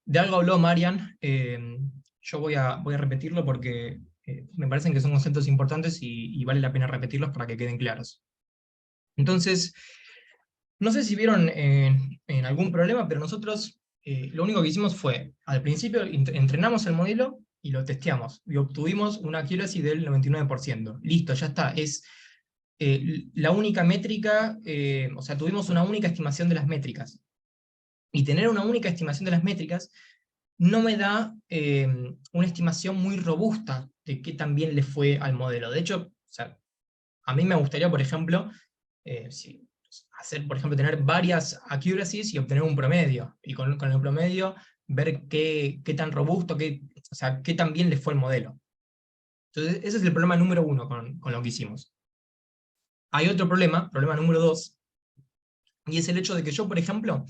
De algo habló Marian, yo voy a repetirlo porque me parecen que son conceptos importantes y vale la pena repetirlos para que queden claros. Entonces, no sé si vieron en algún problema, pero nosotros lo único que hicimos fue, al principio entrenamos el modelo y lo testeamos, y obtuvimos una accuracy del 99%. Listo, ya está, es la única métrica, o sea, tuvimos una única estimación de las métricas. Y tener una única estimación de las métricas no me da una estimación muy robusta de qué tan bien le fue al modelo. De hecho, o sea, a mí me gustaría, por ejemplo, hacer, por ejemplo, tener varias accuracies y obtener un promedio. Y con el promedio ver qué tan robusto, o sea, qué tan bien le fue el modelo. Entonces, ese es el problema número 1 con lo que hicimos. Hay otro problema número 2, y es el hecho de que yo, por ejemplo,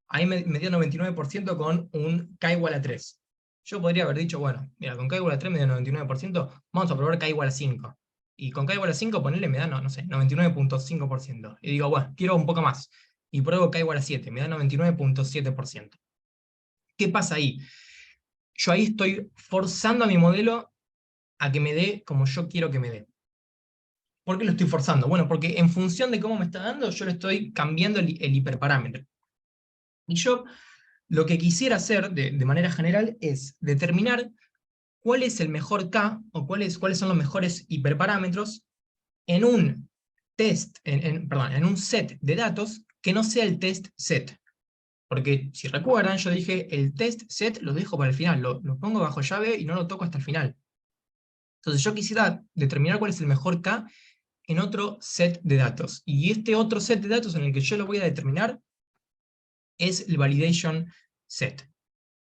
ahí me dio 99% con un K igual a 3. Yo podría haber dicho, bueno, mira, con K igual a 3 me dio 99%, vamos a probar K igual a 5. Y con K igual a 5, ponerle me da, no sé, 99.5%. Y digo, bueno, quiero un poco más. Y pruebo K igual a 7, me da 99.7%. ¿Qué pasa ahí? Yo ahí estoy forzando a mi modelo a que me dé como yo quiero que me dé. ¿Por qué lo estoy forzando? Bueno, porque en función de cómo me está dando, yo le estoy cambiando el hiperparámetro. Y yo lo que quisiera hacer de manera general es determinar cuál es el mejor K, o cuáles son los mejores hiperparámetros en un perdón, en un set de datos que no sea el test set. Porque si recuerdan, yo dije, el test set lo dejo para el final, lo pongo bajo llave y no lo toco hasta el final. Entonces yo quisiera determinar cuál es el mejor K en otro set de datos. Y este otro set de datos en el que yo lo voy a determinar es el validation set.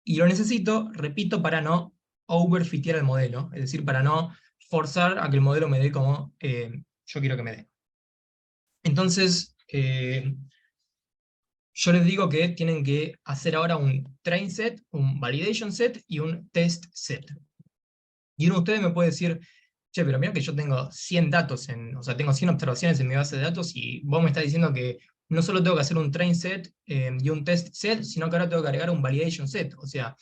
Y lo necesito, repito, para no overfitear el modelo, es decir, para no forzar a que el modelo me dé como yo quiero que me dé. Entonces, yo les digo que tienen que hacer ahora un train set, un validation set y un test set. Y uno de ustedes me puede decir, che, pero mira que yo tengo 100 datos, o sea, tengo 100 observaciones en mi base de datos y vos me estás diciendo que no solo tengo que hacer un train set y un test set, sino que ahora tengo que agregar un validation set. O sea,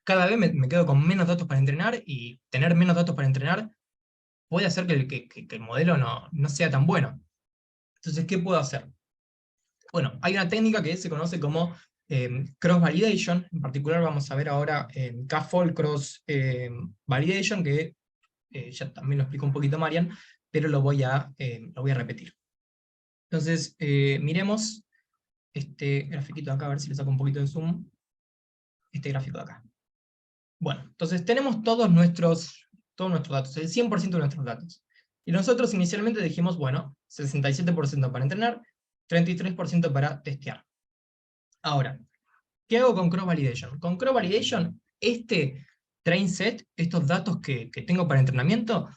cada vez me quedo con menos datos para entrenar, y tener menos datos para entrenar puede hacer que el modelo no sea tan bueno. Entonces, ¿qué puedo hacer? Bueno, hay una técnica que se conoce como cross-validation. En particular vamos a ver ahora K-fold cross-validation, que ya también lo explicó un poquito Marian, pero lo voy a repetir. Entonces, miremos este grafiquito de acá, a ver si le saco un poquito de zoom. Este gráfico de acá. Bueno, entonces tenemos todos nuestros datos, el 100% de nuestros datos. Y nosotros inicialmente dijimos, bueno, 67% para entrenar, 33% para testear. Ahora, ¿qué hago con cross-validation? Con cross-validation, este train set, estos datos que tengo para entrenamiento,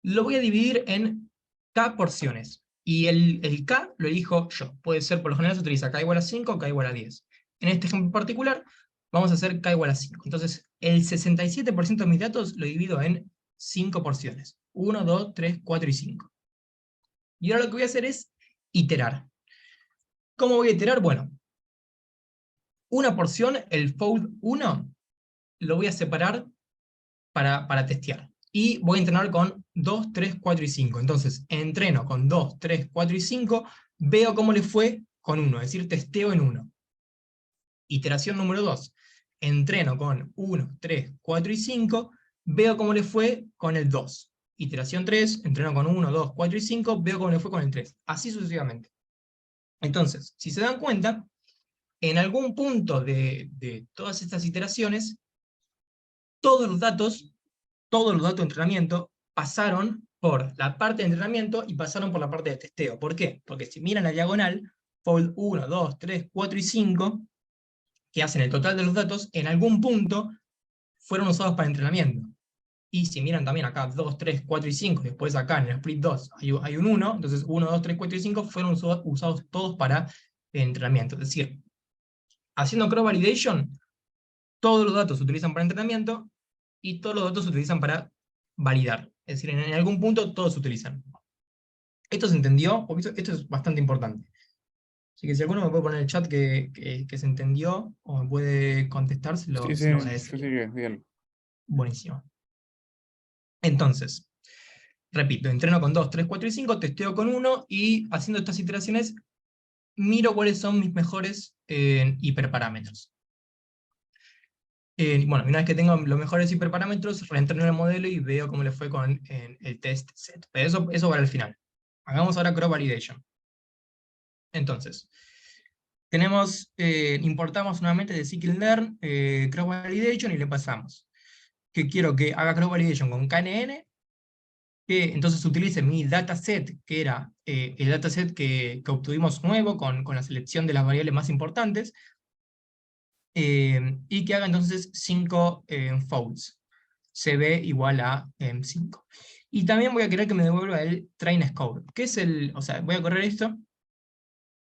lo voy a dividir en K porciones. Y el K lo elijo yo. Puede ser, por lo general se utiliza K igual a 5 o K igual a 10. En este ejemplo particular, vamos a hacer K igual a 5. Entonces, el 67% de mis datos lo divido en 5 porciones. 1, 2, 3, 4 y 5. Y ahora lo que voy a hacer es iterar. ¿Cómo voy a iterar? Bueno, una porción, el fold 1, lo voy a separar para testear. Y voy a entrenar con 2, 3, 4 y 5. Entonces, entreno con 2, 3, 4 y 5, veo cómo le fue con 1, es decir, testeo en 1. Iteración número 2. Entreno con 1, 3, 4 y 5, veo cómo le fue con el 2. Iteración 3, entreno con 1, 2, 4 y 5, veo cómo le fue con el 3. Así sucesivamente. Entonces, si se dan cuenta, en algún punto de todas estas iteraciones, todos los datos de entrenamiento pasaron por la parte de entrenamiento y pasaron por la parte de testeo. ¿Por qué? Porque si miran la diagonal, fold 1, 2, 3, 4 y 5, que hacen el total de los datos, en algún punto fueron usados para entrenamiento. Y si miran también acá 2, 3, 4 y 5, después acá en el split 2 hay un 1, entonces 1, 2, 3, 4 y 5 fueron usados todos para entrenamiento. Es decir, haciendo cross-validation, todos los datos se utilizan para entrenamiento y todos los datos se utilizan para validar. Es decir, en algún punto todos se utilizan. ¿Esto se entendió? Porque esto es bastante importante. Así que si alguno me puede poner en el chat que se entendió, o me puede contestar, se lo Sí, agradecería. bien. Buenísimo. Entonces, repito, entreno con 2, 3, 4 y 5, testeo con 1, y haciendo estas iteraciones, miro cuáles son mis mejores hiperparámetros. Bueno, una vez que tengo los mejores hiperparámetros, reentreno el modelo y veo cómo le fue con el test set. Pero eso va al final. Hagamos ahora cross-validation. Entonces, importamos nuevamente de scikit-learn cross-validation y le pasamos que quiero que haga cross-validation con KNN, que entonces utilice mi dataset, que era el dataset que obtuvimos nuevo con la selección de las variables más importantes, y que haga entonces 5 folds, cb igual a 5. Y también voy a querer que me devuelva el train score. ¿Qué es o sea, voy a correr esto.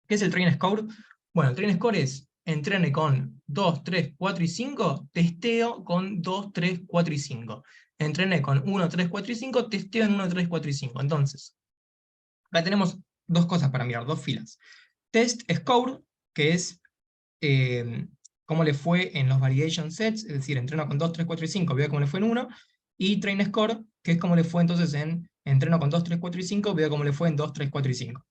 ¿Qué es el train score? Bueno, el train score es entrene con 2, 3, 4 y 5, testeo con 2, 3, 4 y 5. Entrené con 1, 3, 4 y 5, testeo en 1, 3, 4 y 5. Entonces, acá tenemos dos cosas para mirar, dos filas. Test score, que es cómo le fue en los validation sets, es decir, entreno con 2, 3, 4 y 5, veo cómo le fue en 1, y train score, que es cómo le fue entonces en entreno con 2, 3, 4 y 5, veo cómo le fue en 2, 3, 4 y 5.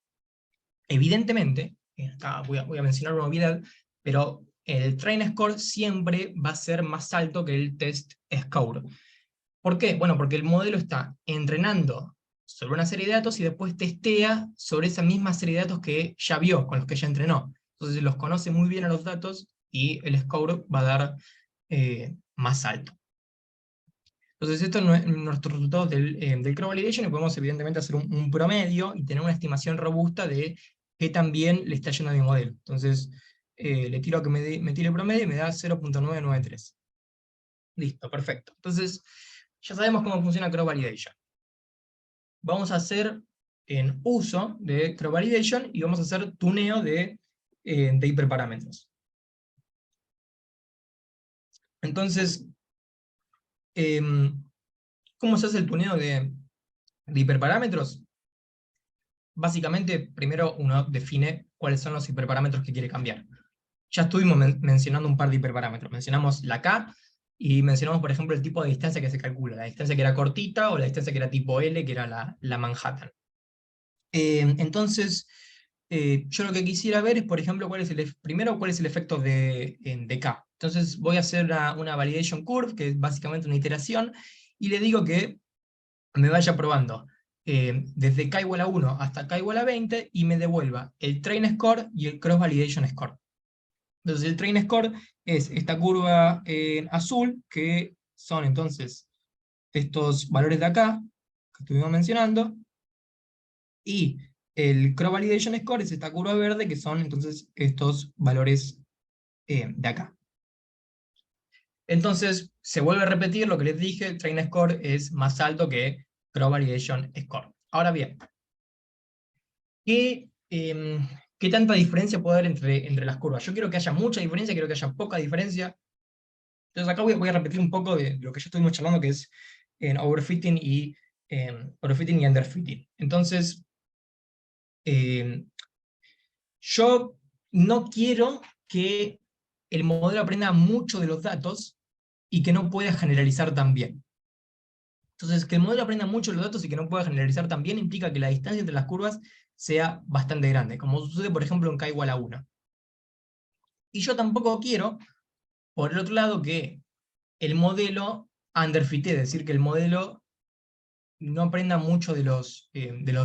Evidentemente, acá voy a mencionar una obviedad, pero el train score siempre va a ser más alto que el test score. ¿Por qué? Bueno, porque el modelo está entrenando sobre una serie de datos y después testea sobre esa misma serie de datos que ya vio, con los que ya entrenó. Entonces los conoce muy bien a los datos y el score va a dar más alto. Entonces estos son nuestros resultados del cross-validation, y podemos evidentemente hacer un promedio y tener una estimación robusta de qué tan bien le está yendo a mi modelo. Entonces le tiro a que me tire el promedio y me da 0.993. Listo, perfecto. Entonces ya sabemos cómo funciona cross-validation. Vamos a hacer en uso de cross-validation y vamos a hacer tuneo de hiperparámetros. Entonces, ¿cómo se hace el tuneo de hiperparámetros? Básicamente, primero uno define cuáles son los hiperparámetros que quiere cambiar. Ya estuvimos mencionando un par de hiperparámetros. Mencionamos la K, y mencionamos, por ejemplo, el tipo de distancia que se calcula. La distancia que era cortita, o la distancia que era tipo L, que era la Manhattan. Entonces, yo lo que quisiera ver es, por ejemplo, primero cuál es el efecto de K. Entonces voy a hacer una validation curve, que es básicamente una iteración, y le digo que me vaya probando desde K igual a 1 hasta K igual a 20, y me devuelva el train score y el cross validation score. Entonces el train score es esta curva en azul, que son entonces estos valores de acá, que estuvimos mencionando, y el cross validation score es esta curva verde, que son entonces estos valores de acá. Entonces se vuelve a repetir lo que les dije, el train score es más alto que cross validation score. Ahora bien, ¿qué tanta diferencia puede haber entre las curvas? Yo quiero que haya mucha diferencia, quiero que haya poca diferencia. Entonces acá voy a repetir un poco de lo que ya estuvimos charlando, que es en overfitting y underfitting. Entonces, yo no quiero que el modelo aprenda mucho de los datos y que no pueda generalizar tan bien. Entonces, que el modelo aprenda mucho de los datos y que no pueda generalizar tan bien implica que la distancia entre las curvas sea bastante grande, como sucede, por ejemplo, en K igual a 1. Y yo tampoco quiero, por el otro lado, que el modelo underfitee, es decir, que el modelo no aprenda mucho de los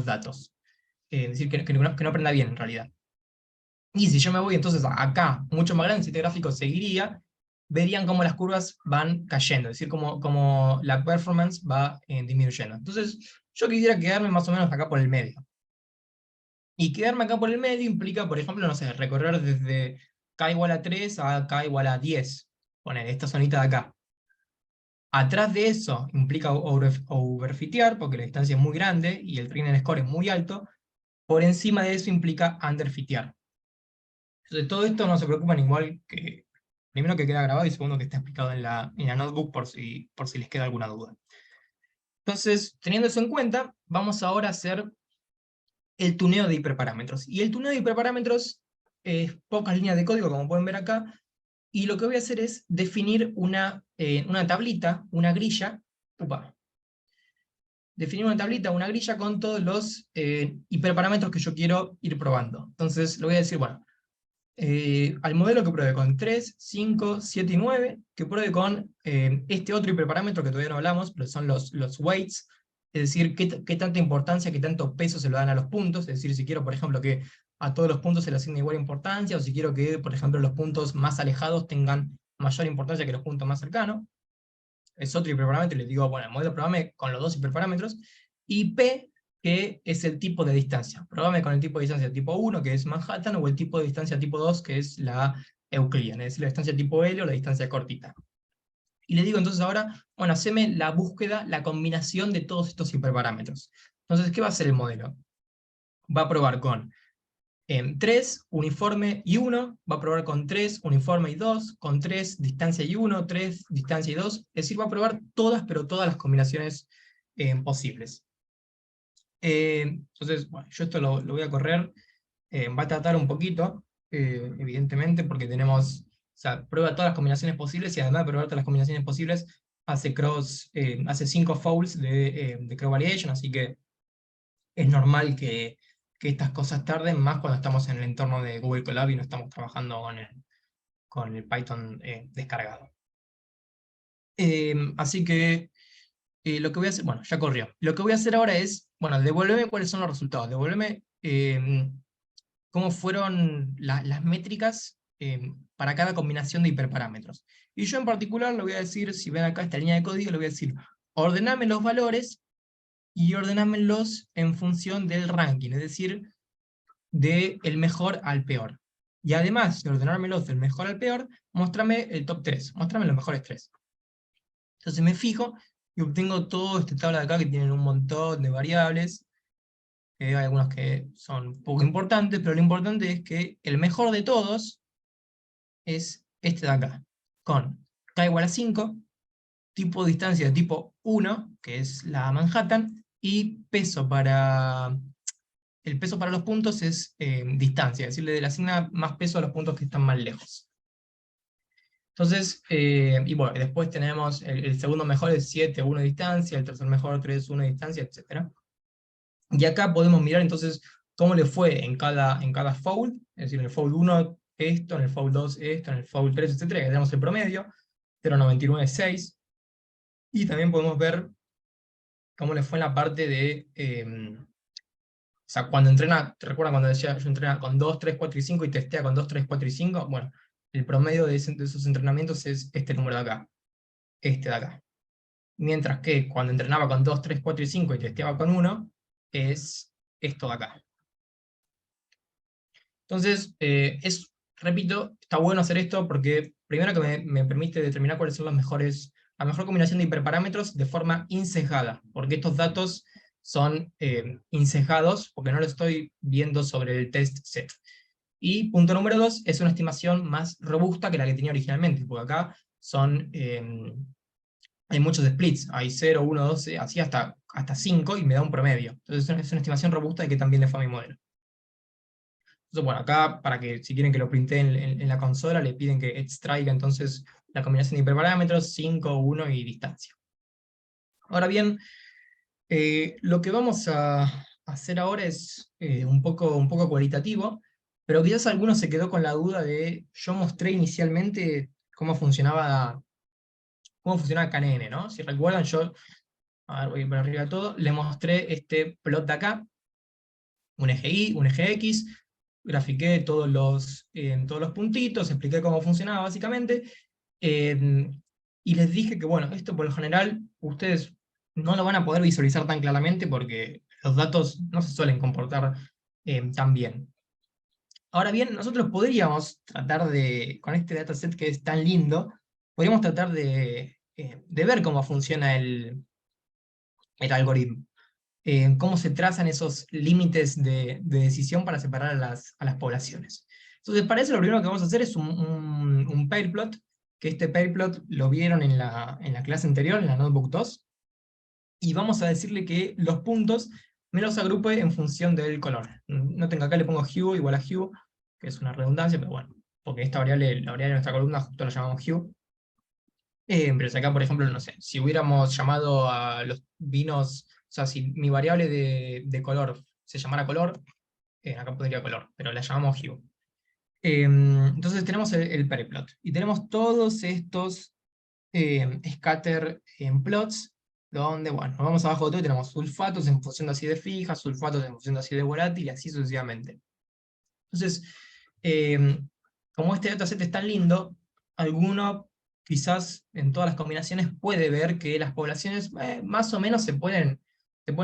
datos. Es decir, que no aprenda bien, en realidad. Y si yo me voy entonces acá, mucho más grande, si este gráfico seguiría, verían cómo las curvas van cayendo, es decir, cómo la performance va disminuyendo. Entonces, yo quisiera quedarme más o menos acá por el medio. Y quedarme acá por el medio implica, por ejemplo, no sé, recorrer desde k igual a 3 a k igual a 10. Poner esta zonita de acá. Atrás de eso implica overfitear, porque la distancia es muy grande y el training score es muy alto. Por encima de eso implica underfitear. Entonces todo esto no se preocupan igual que, primero que queda grabado y segundo que está explicado en la notebook por si les queda alguna duda. Entonces, teniendo eso en cuenta, vamos ahora a hacer el tuneo de hiperparámetros. Y el tuneo de hiperparámetros es pocas líneas de código, como pueden ver acá, y lo que voy a hacer es definir una tablita, una grilla, definir una tablita, una grilla con todos los hiperparámetros que yo quiero ir probando. Entonces, le voy a decir, bueno, al modelo que pruebe con 3, 5, 7 y 9, que pruebe con este otro hiperparámetro que todavía no hablamos, pero son los weights, es decir, qué tanta importancia, qué tanto peso se lo dan a los puntos, es decir, si quiero, por ejemplo, que a todos los puntos se le asigne igual importancia, o si quiero que, por ejemplo, los puntos más alejados tengan mayor importancia que los puntos más cercanos. Es otro hiperparámetro, y les digo, bueno, el modelo probame con los dos hiperparámetros, y P, que es el tipo de distancia. Probame con el tipo de distancia tipo 1, que es Manhattan, o el tipo de distancia tipo 2, que es la euclidiana, es decir, la distancia tipo L o la distancia cortita. Y le digo entonces ahora, bueno, haceme la búsqueda, la combinación de todos estos hiperparámetros. Entonces, ¿qué va a hacer el modelo? Va a probar con 3, uniforme y 1, va a probar con 3, uniforme y 2, con 3, distancia y 1, 3, distancia y 2, es decir, va a probar todas, pero todas las combinaciones posibles. Entonces, bueno, yo esto lo voy a correr, va a tratar un poquito, evidentemente, porque tenemos, o sea, prueba todas las combinaciones posibles, y además de probar todas las combinaciones posibles, hace 5 fouls de cross validation, así que es normal que estas cosas tarden, más cuando estamos en el entorno de Google Colab y no estamos trabajando con el Python descargado. Así que lo que voy a hacer, bueno, ya corrió. Lo que voy a hacer ahora es, bueno, devuélveme cuáles son los resultados, devuélveme cómo fueron las métricas para cada combinación de hiperparámetros. Y yo en particular le voy a decir, si ven acá esta línea de código, le voy a decir, ordename los valores y ordenámelos en función del ranking, es decir, del mejor al peor. Y además de ordenármelos del mejor al peor, muéstrame el top 3, muéstrame los mejores 3. Entonces me fijo y obtengo toda esta tabla de acá que tienen un montón de variables. Hay algunos que son poco importantes, pero lo importante es que el mejor de todos es este de acá, con k igual a 5, tipo de distancia de tipo 1, que es la Manhattan, y el peso para los puntos es distancia, es decir, le asigna más peso a los puntos que están más lejos. Entonces, y bueno, después tenemos el segundo mejor es 7, 1 de distancia, el tercer mejor 3, 1 de distancia, etc. Y acá podemos mirar entonces cómo le fue en cada fold, es decir, en el fold 1 esto, en el fold 2 esto, en el fold 3, etc. Que tenemos el promedio, 0,99,6. Y también podemos ver cómo le fue en la parte de, o sea, cuando entrena, ¿te recuerdan cuando decía yo entrena con 2, 3, 4 y 5 y testea con 2, 3, 4 y 5? Bueno, el promedio de esos entrenamientos es este número de acá, este de acá. Mientras que cuando entrenaba con 2, 3, 4 y 5 y testeaba con 1, es esto de acá. Entonces, repito, está bueno hacer esto porque primero que me permite determinar cuáles son la mejor combinación de hiperparámetros de forma insesgada, porque estos datos son insesgados, porque no lo estoy viendo sobre el test set. Y punto número 2, es una estimación más robusta que la que tenía originalmente, porque acá hay muchos splits, hay 0, 1, 12, así hasta 5, y me da un promedio. Entonces es una estimación robusta de que también le fue a mi modelo. Entonces, bueno, acá, para que si quieren que lo printen en la consola, le piden que extraiga entonces la combinación de hiperparámetros, 5, 1 y distancia. Ahora bien, lo que vamos a hacer ahora es un poco cualitativo, pero quizás alguno se quedó con la duda de, yo mostré inicialmente cómo funcionaba KNN, ¿no? Si recuerdan, yo, a ver, voy para arriba de todo, le mostré este plot de acá, un eje Y, un eje X, grafiqué todos los puntitos, expliqué cómo funcionaba básicamente, y les dije que, bueno, esto por lo general ustedes no lo van a poder visualizar tan claramente porque los datos no se suelen comportar tan bien. Ahora bien, nosotros podríamos tratar de, con este dataset que es tan lindo, podríamos tratar de ver cómo funciona el algoritmo. Cómo se trazan esos límites de decisión para separar a las poblaciones. Entonces, para eso lo primero que vamos a hacer es un pair plot, que este pair plot lo vieron en la clase anterior, en la Notebook 2, y vamos a decirle que los puntos me los agrupe en función del color. Noten que acá le pongo hue igual a hue, que es una redundancia, pero bueno, porque esta variable, la variable de nuestra columna, justo la llamamos hue. Pero si acá, por ejemplo, no sé, si hubiéramos llamado a los vinos, o sea, si mi variable de color se llamara color, acá pondría color, pero la llamamos hue. Entonces tenemos el periplot, y tenemos todos estos scatter plots, donde, bueno, nos vamos abajo de todo y tenemos sulfatos en función de acidez fija, sulfatos en función de acidez volátil, y así sucesivamente. Entonces, como este dataset es tan lindo, alguno quizás en todas las combinaciones puede ver que las poblaciones más o menos se pueden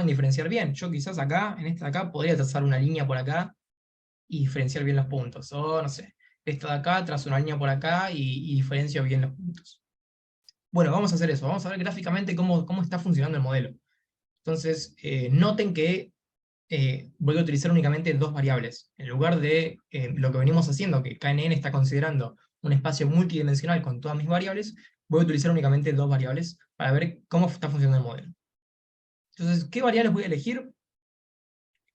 diferenciar bien. Yo quizás acá, en esta de acá, podría trazar una línea por acá y diferenciar bien los puntos. O no sé, esto de acá, trazo una línea por acá y diferencio bien los puntos. Bueno, vamos a hacer eso. Vamos a ver gráficamente cómo está funcionando el modelo. Entonces, noten que voy a utilizar únicamente dos variables. En lugar de lo que venimos haciendo, que KNN está considerando un espacio multidimensional con todas mis variables, voy a utilizar únicamente dos variables para ver cómo está funcionando el modelo. Entonces, ¿qué variables voy a elegir?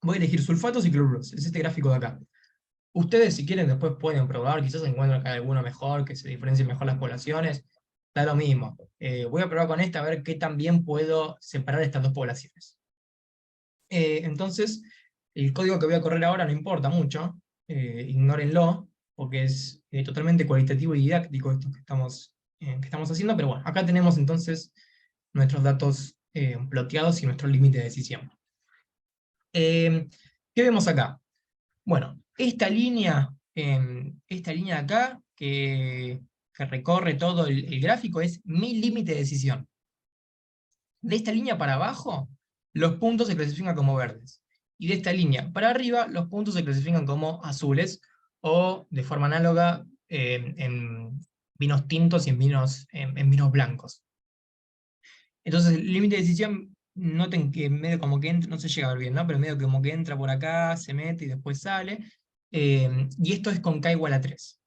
Voy a elegir sulfatos y cloruros. Es este gráfico de acá. Ustedes, si quieren, después pueden probar, quizás encuentren que hay alguno mejor, que se diferencien mejor las poblaciones. Da lo mismo. Voy a probar con esta a ver qué tan bien puedo separar estas dos poblaciones. Entonces, el código que voy a correr ahora no importa mucho, ignórenlo, porque es totalmente cualitativo y didáctico esto que estamos haciendo, pero bueno, acá tenemos entonces nuestros datos ploteados y nuestro límite de decisión. ¿Qué vemos acá? Bueno, esta línea de acá, que recorre todo el gráfico, es mi límite de decisión. De esta línea para abajo, los puntos se clasifican como verdes. Y de esta línea para arriba, los puntos se clasifican como azules, o de forma análoga en vinos tintos y en vinos blancos. Entonces el límite de decisión, noten que medio como que entra, no se llega a ver bien, ¿no? Pero medio como que entra por acá, se mete y después sale. Y esto es con k igual a 3.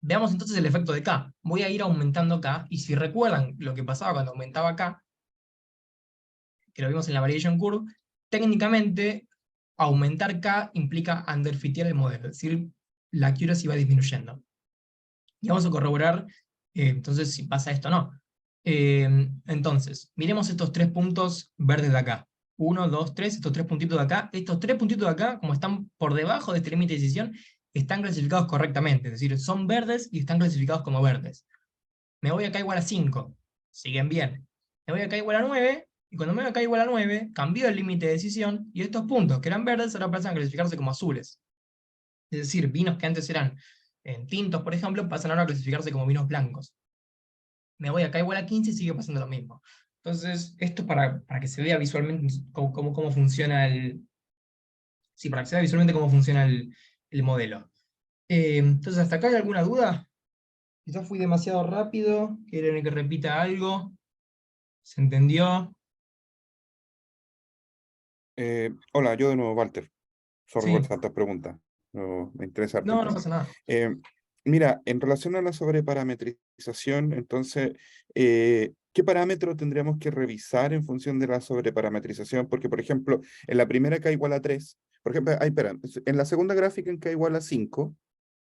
Veamos entonces el efecto de k. Voy a ir aumentando k, y si recuerdan lo que pasaba cuando aumentaba k, que lo vimos en la variation curve, técnicamente aumentar k implica underfitear el modelo, es decir, la accuracy va disminuyendo. Y vamos a corroborar entonces si pasa esto o no. Entonces, miremos estos tres puntos verdes de acá. 1, 2, 3, estos tres puntitos de acá. Estos tres puntitos de acá, como están por debajo de este límite de decisión, están clasificados correctamente, es decir, son verdes y están clasificados como verdes. Me voy acá igual a 5, siguen bien. Me voy acá igual a 9, y cuando me voy acá igual a 9, cambió el límite de decisión, y estos puntos que eran verdes ahora pasan a clasificarse como azules. Es decir, vinos que antes eran tintos, por ejemplo, pasan ahora a clasificarse como vinos blancos. Me voy acá igual a 15 y sigue pasando lo mismo. Entonces, esto es para que se vea visualmente cómo funciona Sí, para que se vea visualmente cómo funciona el modelo. Entonces, ¿hasta acá hay alguna duda? Quizás fui demasiado rápido, quieren que repita algo. ¿Se entendió? Hola, yo de nuevo, Walter. Sorry por Sí. tantas preguntas. No, me interesa harto el No, no tema. pasa nada. Mira, en relación a la sobreparametrización, entonces, ¿qué parámetro tendríamos que revisar en función de la sobreparametrización? Porque, por ejemplo, en la primera k igual a 3, por ejemplo, espera, en la segunda gráfica en k igual a 5,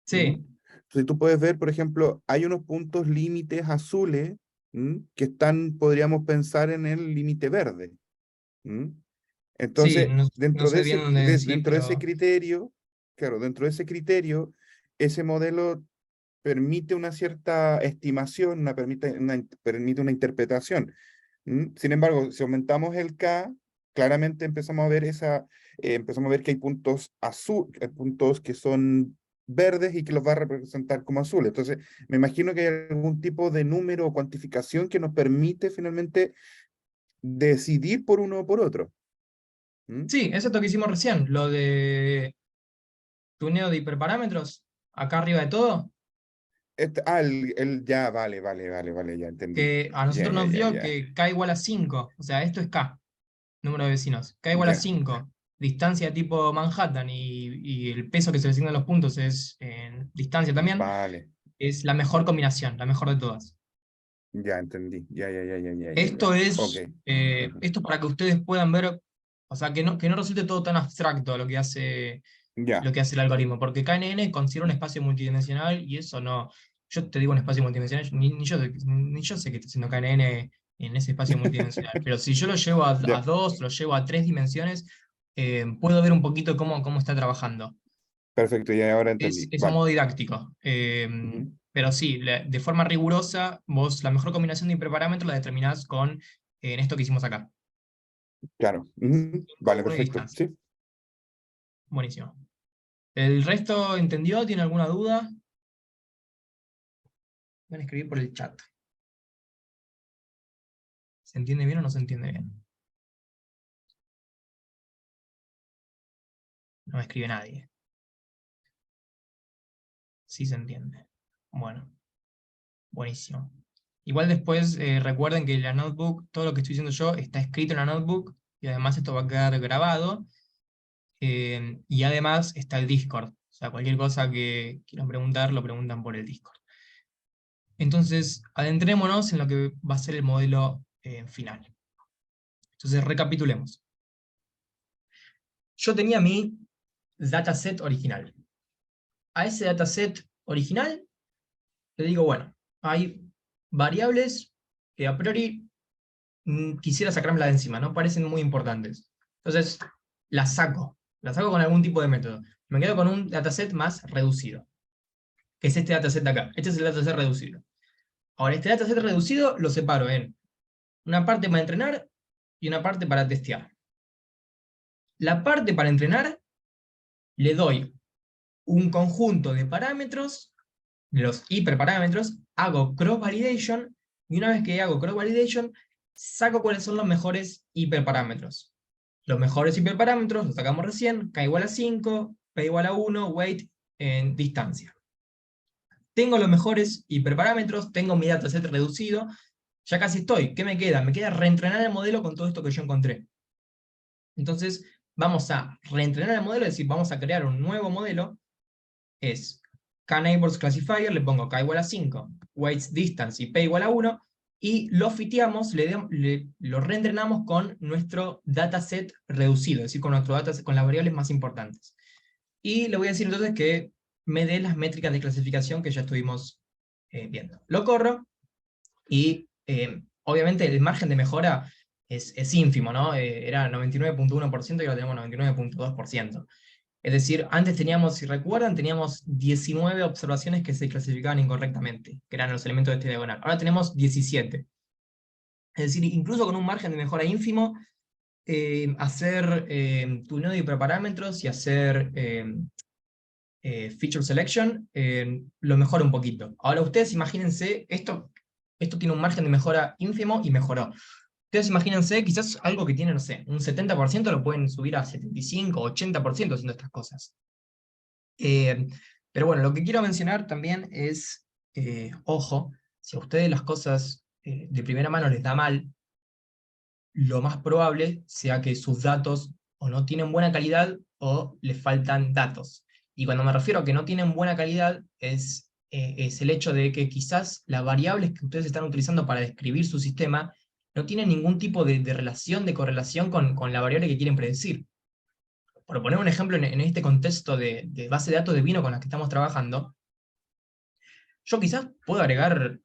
Sí, entonces tú puedes ver, por ejemplo, hay unos puntos límites azules que están, podríamos pensar en el límite verde. ¿Mm? sí, Entonces, no sé bien dónde decís, dentro de ese pero criterio, claro, dentro de ese criterio, ese modelo permite una cierta estimación, permite una interpretación. Sin embargo, si aumentamos el K, claramente empezamos a ver empezamos a ver que hay puntos puntos que son verdes y que los va a representar como azules. Entonces, me imagino que hay algún tipo de número o cuantificación que nos permite finalmente decidir por uno o por otro. ¿Mm? Sí, eso es lo que hicimos recién, lo de tuneo de hiperparámetros, acá arriba de todo, Ya, vale, ya entendí. que a Ya, nosotros ya, nos ya, dio ya. que K igual a 5, o sea, esto es K, número de vecinos, K igual a Ya, 5, distancia tipo Manhattan y el peso que se le asignan los puntos es en distancia también, vale. es la mejor combinación, la mejor de todas. Ya entendí. Esto Ok. es, esto para que ustedes puedan ver, o sea, que no resulte todo tan abstracto Ya. lo que hace el algoritmo, porque KNN considera un espacio multidimensional y eso no, yo te digo un espacio multidimensional, ni yo sé qué está haciendo KNN en ese espacio multidimensional, pero si yo lo llevo a Ya. 2, lo llevo a 3 dimensiones, puedo ver un poquito cómo está trabajando. Perfecto, ya ahora entendí. Es a Vale. modo didáctico. Ujú. Pero sí, de forma rigurosa, vos la mejor combinación de hiperparámetros la determinás con en esto que hicimos acá. Claro. Ujú. 5, Vale, 1 y perfecto. distancia. Sí. Buenísimo. ¿El resto entendió? ¿Tiene alguna duda? Van a escribir por el chat. ¿Se entiende bien o no se entiende bien? No me escribe nadie. Sí se entiende. Bueno, buenísimo. Igual después recuerden que la notebook, todo lo que estoy diciendo yo está escrito en la notebook y además esto va a quedar grabado. Y además está el Discord. O sea, cualquier cosa que quieran preguntar, lo preguntan por el Discord. Entonces, adentrémonos en lo que va a ser el modelo final. Entonces, recapitulemos. Yo tenía mi dataset original. A ese dataset original le digo, bueno, hay variables que a priori quisiera sacármelas de encima, no parecen muy importantes. Entonces, las saco con algún tipo de método. Me quedo con un dataset más reducido, que es este dataset de acá. Este es el dataset reducido. Ahora, este dataset reducido lo separo en una parte para entrenar y una parte para testear. La parte para entrenar le doy un conjunto de parámetros, de los hiperparámetros, hago cross-validation, y una vez que hago cross-validation, saco cuáles son los mejores hiperparámetros. Los mejores hiperparámetros los sacamos recién, K igual a 5, P igual a 1, weight en distancia. Tengo los mejores hiperparámetros, tengo mi dataset reducido, ya casi estoy. ¿Qué me queda? Me queda reentrenar el modelo con todo esto que yo encontré. Entonces, vamos a reentrenar el modelo, es decir, vamos a crear un nuevo modelo. Es K-Neighbors Classifier, le pongo K igual a 5, weights distance y P igual a 1, y lo fiteamos, lo reentrenamos con nuestro dataset reducido, es decir, con nuestro dataset, con las variables más importantes. Y le voy a decir entonces que me dé las métricas de clasificación que ya estuvimos viendo. Lo corro, y obviamente el margen de mejora es ínfimo, ¿no? Era 99.1% y ahora tenemos 99.2%. Es decir, antes teníamos, si recuerdan, teníamos 19 observaciones que se clasificaban incorrectamente, que eran los elementos de este diagonal. Ahora tenemos 17. Es decir, incluso con un margen de mejora ínfimo, hacer tuneo de hiperparámetros y hacer feature selection lo mejora un poquito. Ahora ustedes imagínense, esto tiene un margen de mejora ínfimo y mejoró. Ustedes imagínense, quizás algo que tiene, no sé, un 70% lo pueden subir a 75, 80% haciendo estas cosas. Pero bueno, lo que quiero mencionar también es, ojo, si a ustedes las cosas de primera mano les da mal, lo más probable sea que sus datos o no tienen buena calidad o les faltan datos. Y cuando me refiero a que no tienen buena calidad, es el hecho de que quizás las variables que ustedes están utilizando para describir su sistema no tienen ningún tipo de relación, de correlación con la variable que quieren predecir. Por poner un ejemplo en este contexto de base de datos de vino con la que estamos trabajando, yo quizás puedo agregar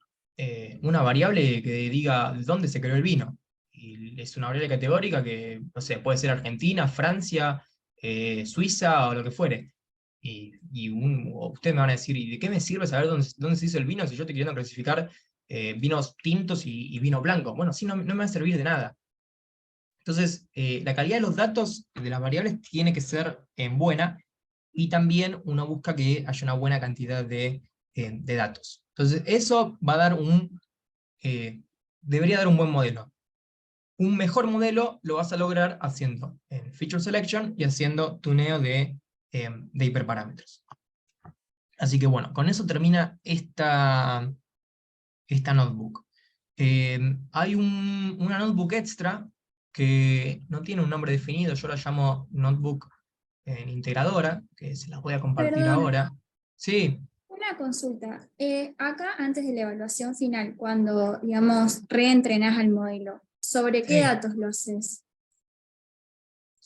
una variable que diga dónde se creó el vino. Y es una variable categórica que, no sé, puede ser Argentina, Francia, Suiza o lo que fuere. Ustedes me van a decir, ¿y de qué me sirve saber dónde se hizo el vino si yo estoy queriendo clasificar vinos tintos y vino blanco? Bueno, sí, no me va a servir de nada. Entonces, la calidad de los datos de las variables tiene que ser buena, y también uno busca que haya una buena cantidad de datos. Entonces, eso va a dar debería dar un buen modelo. Un mejor modelo lo vas a lograr haciendo feature selection y haciendo tuneo de hiperparámetros. Así que bueno, con eso termina esta notebook. Hay una notebook extra que no tiene un nombre definido, yo la llamo notebook integradora, que se las voy a compartir Perdón. ahora. Sí, Una consulta. Acá, antes de la evaluación final, cuando, digamos, reentrenás al modelo, ¿sobre qué Sí. datos lo haces?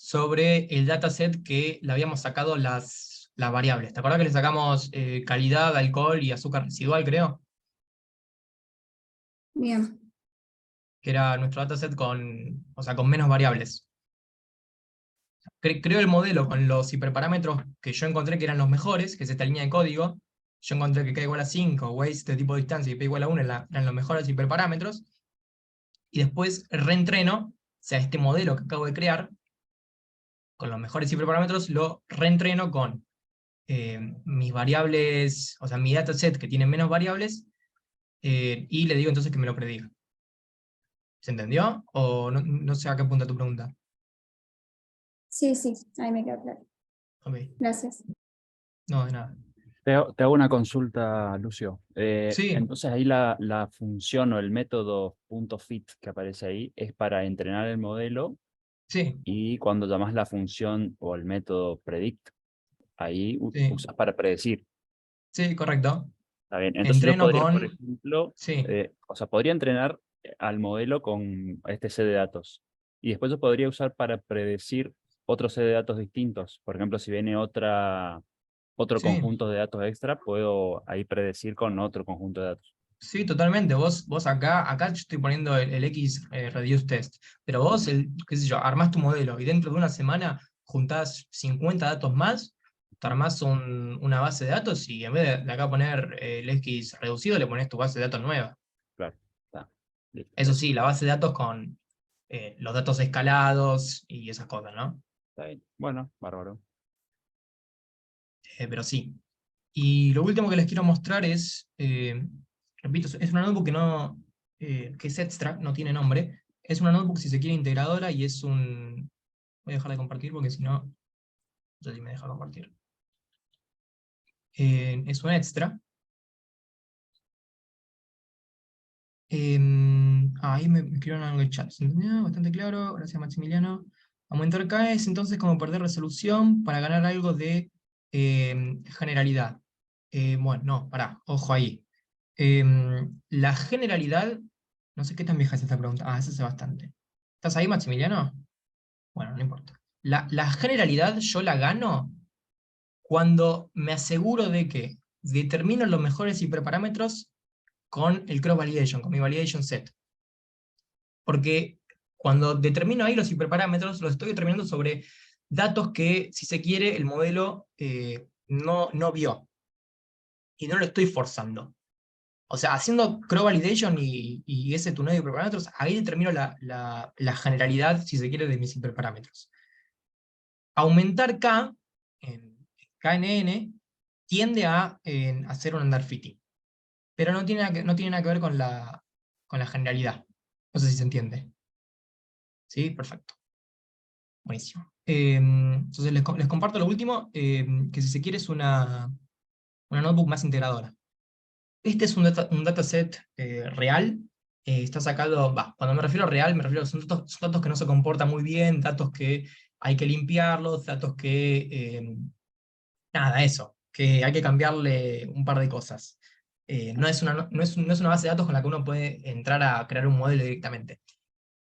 sobre el dataset que le habíamos sacado las variables. ¿Te acuerdas que le sacamos calidad, alcohol y azúcar residual, creo? Bien. Que era nuestro dataset con menos variables. Creo el modelo con los hiperparámetros que yo encontré que eran los mejores, que es esta línea de código. Yo encontré que k igual a 5, weights de tipo de distancia y p igual a 1 eran los mejores hiperparámetros. Y después reentreno, o sea, este modelo que acabo de crear, con los mejores hiperparámetros, lo reentreno con mis variables, o sea, mi dataset que tiene menos variables, y le digo entonces que me lo prediga. ¿Se entendió? ¿O no sé a qué apunta tu pregunta? Sí, sí, ahí me queda claro. Ok, Gracias. no, de nada. Te hago una consulta, Lucio. Sí. Entonces ahí la función o el método .fit que aparece ahí es para entrenar el modelo, Sí, y cuando llamas la función o el método predict, ahí sí, usas para predecir. sí, correcto. Está bien. Entonces yo Entreno podría, por con... ejemplo, Sí, podría entrenar al modelo con este set de datos. Y después yo podría usar para predecir otro set de datos distintos. Por ejemplo, si viene otro sí, conjunto de datos extra, puedo ahí predecir con otro conjunto de datos. sí, totalmente. Vos acá yo estoy poniendo el X reduce test, pero vos, qué sé yo, armás tu modelo y dentro de una semana juntás 50 datos más, te armás una base de datos y en vez de acá poner el X reducido, le pones tu base de datos nueva. Claro. Está. Listo. Eso sí, la base de datos con los datos escalados y esas cosas, ¿no? Está bien. Bueno, bárbaro. Pero sí. Y lo último que les quiero mostrar es, repito, es una notebook que es extra, no tiene nombre. Es una notebook, si se quiere, integradora, y es un... Voy a dejar de compartir porque si no, no sé si me deja compartir. Es un extra. Ahí me escribieron algo en el chat. ¿Se entendió? Bastante claro. Gracias, Maximiliano. Aumentar K es entonces como perder resolución para ganar algo de generalidad. Bueno, no, pará, ojo ahí. La generalidad, no sé qué tan vieja es esta pregunta. Ah, esa hace bastante. ¿Estás ahí, Maximiliano? Bueno, no importa. La generalidad yo la gano cuando me aseguro de que determino los mejores hiperparámetros con el cross validation, con mi validation set. Porque cuando determino ahí los hiperparámetros, los estoy determinando sobre datos que, si se quiere, el modelo no vio. Y no lo estoy forzando. O sea, haciendo cross validation y ese tuneo de hiperparámetros, ahí determino la generalidad, si se quiere, de mis hiperparámetros. Aumentar K, en KNN, tiende a hacer un underfitting. Pero no tiene nada que ver con la generalidad. No sé si se entiende. ¿Sí? Perfecto. Buenísimo. Entonces les comparto lo último, que si se quiere es una notebook más integradora. Este es un dataset real. Está sacado, cuando me refiero a real, me refiero a son datos que no se comportan muy bien, datos que hay que limpiarlos, datos que, nada, eso, que hay que cambiarle un par de cosas. No es una base de datos con la que uno puede entrar a crear un modelo directamente.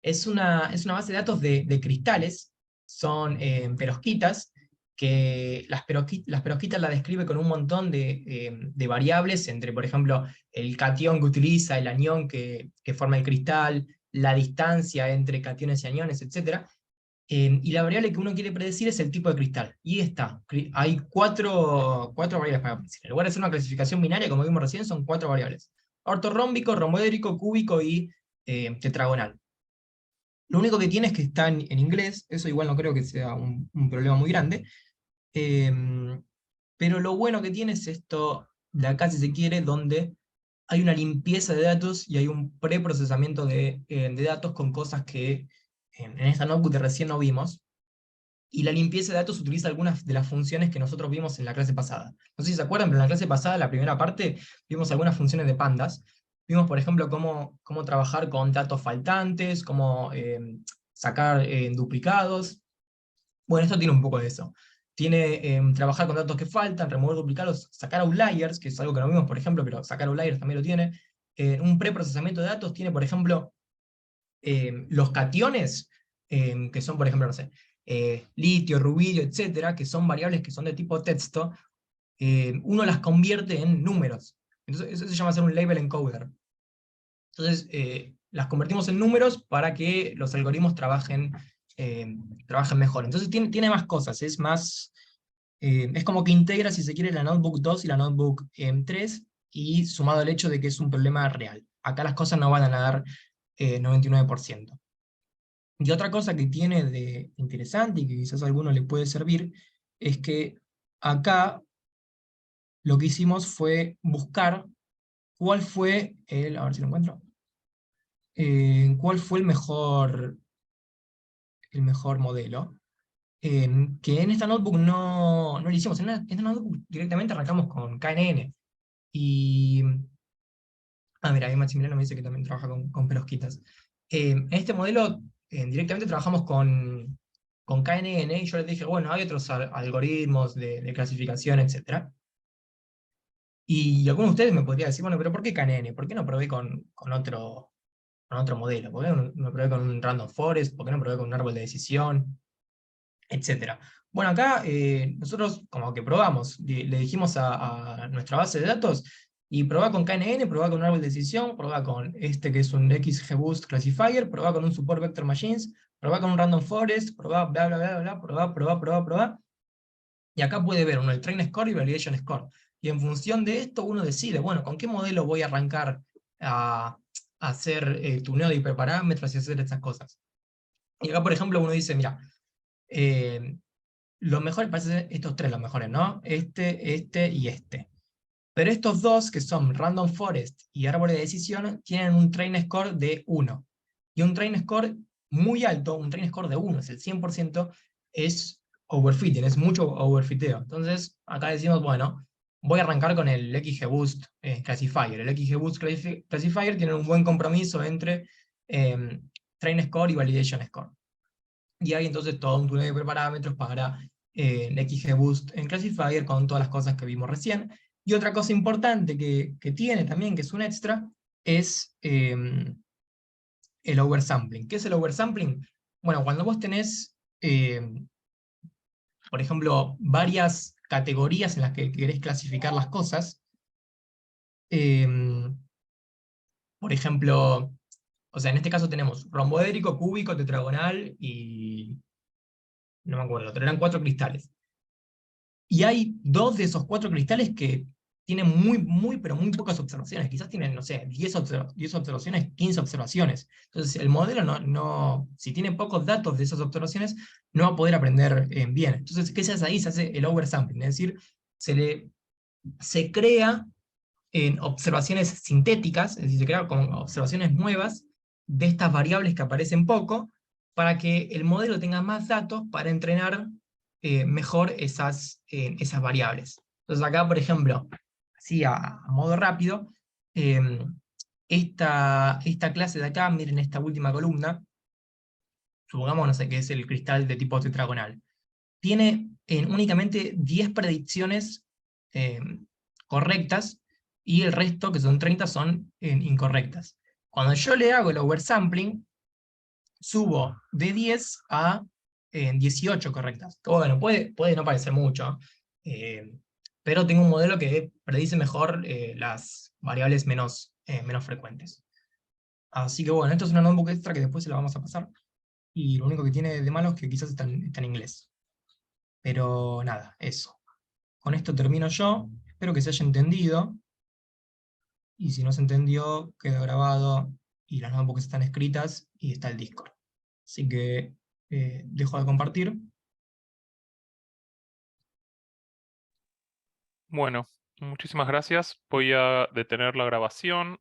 Es una base de datos de cristales, son perovskitas, que las perovskitas la describe con un montón de variables, entre, por ejemplo, el catión que utiliza, el anión que forma el cristal, la distancia entre cationes y aniones, etc. Y la variable que uno quiere predecir es el tipo de cristal. Y está. Hay cuatro variables para predecir. En lugar de ser una clasificación binaria, como vimos recién, son 4 variables. Ortorrómbico, romboédrico, cúbico y tetragonal. Lo único que tiene es que está en inglés, eso igual no creo que sea un problema muy grande. Pero lo bueno que tiene es esto de acá, si se quiere, donde hay una limpieza de datos y hay un preprocesamiento de datos con cosas que en esta notebook de recién no vimos. Y la limpieza de datos utiliza algunas de las funciones que nosotros vimos en la clase pasada. No sé si se acuerdan, pero en la clase pasada, la primera parte, vimos algunas funciones de pandas. Vimos, por ejemplo, cómo trabajar con datos faltantes, cómo sacar duplicados. Bueno, esto tiene un poco de eso. Tiene trabajar con datos que faltan, remover duplicados, sacar outliers, que es algo que no vimos, por ejemplo, pero sacar outliers también lo tiene. Un preprocesamiento de datos tiene, por ejemplo, los cationes, que son, por ejemplo, no sé, litio, rubidio, etcétera, que son variables que son de tipo texto, uno las convierte en números. Entonces, eso se llama ser un label encoder. Entonces, las convertimos en números para que los algoritmos trabajen mejor. Entonces, tiene más cosas, es más... es como que integra, si se quiere, la Notebook 2 y la Notebook 3, y sumado al hecho de que es un problema real. Acá las cosas no van a dar 99%. Y otra cosa que tiene de interesante, y que quizás a alguno le puede servir, es que acá lo que hicimos fue buscar cuál fue a ver si lo encuentro, cuál fue el mejor modelo, que en esta notebook no lo hicimos. En esta notebook directamente arrancamos con KNN. Y... mira, ahí Maximiliano me dice que también trabaja con perosquitas. En este modelo directamente trabajamos con KNN, y yo les dije, bueno, hay otros algoritmos de clasificación, etc. Y algunos de ustedes me podrían decir, bueno, pero ¿por qué KNN? ¿Por qué no probé con otro modelo? ¿Por qué no probé con un random forest? ¿Por qué no probé con un árbol de decisión? Etcétera. Bueno, acá nosotros como que probamos, le dijimos a nuestra base de datos, y probá con KNN, probá con un árbol de decisión, probá con este que es un XGBoost Classifier, probá con un Support Vector Machines, probá con un Random Forest, probá bla bla bla bla, probá. Y acá puede ver uno el Train Score y Validation Score. Y en función de esto uno decide, bueno, ¿con qué modelo voy a arrancar a hacer tuneo de hiperparámetros y hacer estas cosas? Y acá, por ejemplo, uno dice, mira, los mejores, parecen estos tres los mejores, ¿no? Este y este. Pero estos dos, que son Random Forest y Árbol de Decisión, tienen un Train Score de 1. Y un Train Score muy alto, un Train Score de 1, es el 100%, es overfitting, es mucho overfiteo. Entonces, acá decimos, bueno, voy a arrancar con el XGBoost Classifier. El XGBoost Classifier tiene un buen compromiso entre Train Score y Validation Score. Y hay entonces todo un túnel de parámetros para XGBoost en Classifier con todas las cosas que vimos recién. Y otra cosa importante que tiene también, que es un extra, es el oversampling. ¿Qué es el oversampling? Bueno, cuando vos tenés, por ejemplo, varias categorías en las que querés clasificar las cosas, por ejemplo, o sea, en este caso tenemos romboédrico, cúbico, tetragonal y... no me acuerdo, pero eran 4 cristales. Y hay 2 de esos 4 cristales que tienen pero muy pocas observaciones. Quizás tienen, no sé, 10 observaciones, 15 observaciones. Entonces el modelo si tiene pocos datos de esas observaciones, no va a poder aprender bien. Entonces, ¿qué se hace ahí? Se hace el oversampling, es decir, se crea en observaciones sintéticas, es decir, se crea con observaciones nuevas de estas variables que aparecen poco, para que el modelo tenga más datos para entrenar mejor esas variables. Entonces acá, por ejemplo, así a modo rápido, esta clase de acá, miren esta última columna, supongamos, no sé, que es el cristal de tipo tetragonal, tiene únicamente 10 predicciones correctas, y el resto, que son 30, son incorrectas. Cuando yo le hago el oversampling, subo de 10 a 18 correctas. Que bueno, puede no parecer mucho, pero tengo un modelo que predice mejor las variables menos frecuentes. Así que bueno, esto es una notebook extra que después se la vamos a pasar, y lo único que tiene de malo es que quizás está en inglés. Pero nada, eso. Con esto termino yo, espero que se haya entendido, y si no se entendió, queda grabado, y las notebooks están escritas, y está el Discord. Así que dejo de compartir. Bueno, muchísimas gracias. Voy a detener la grabación.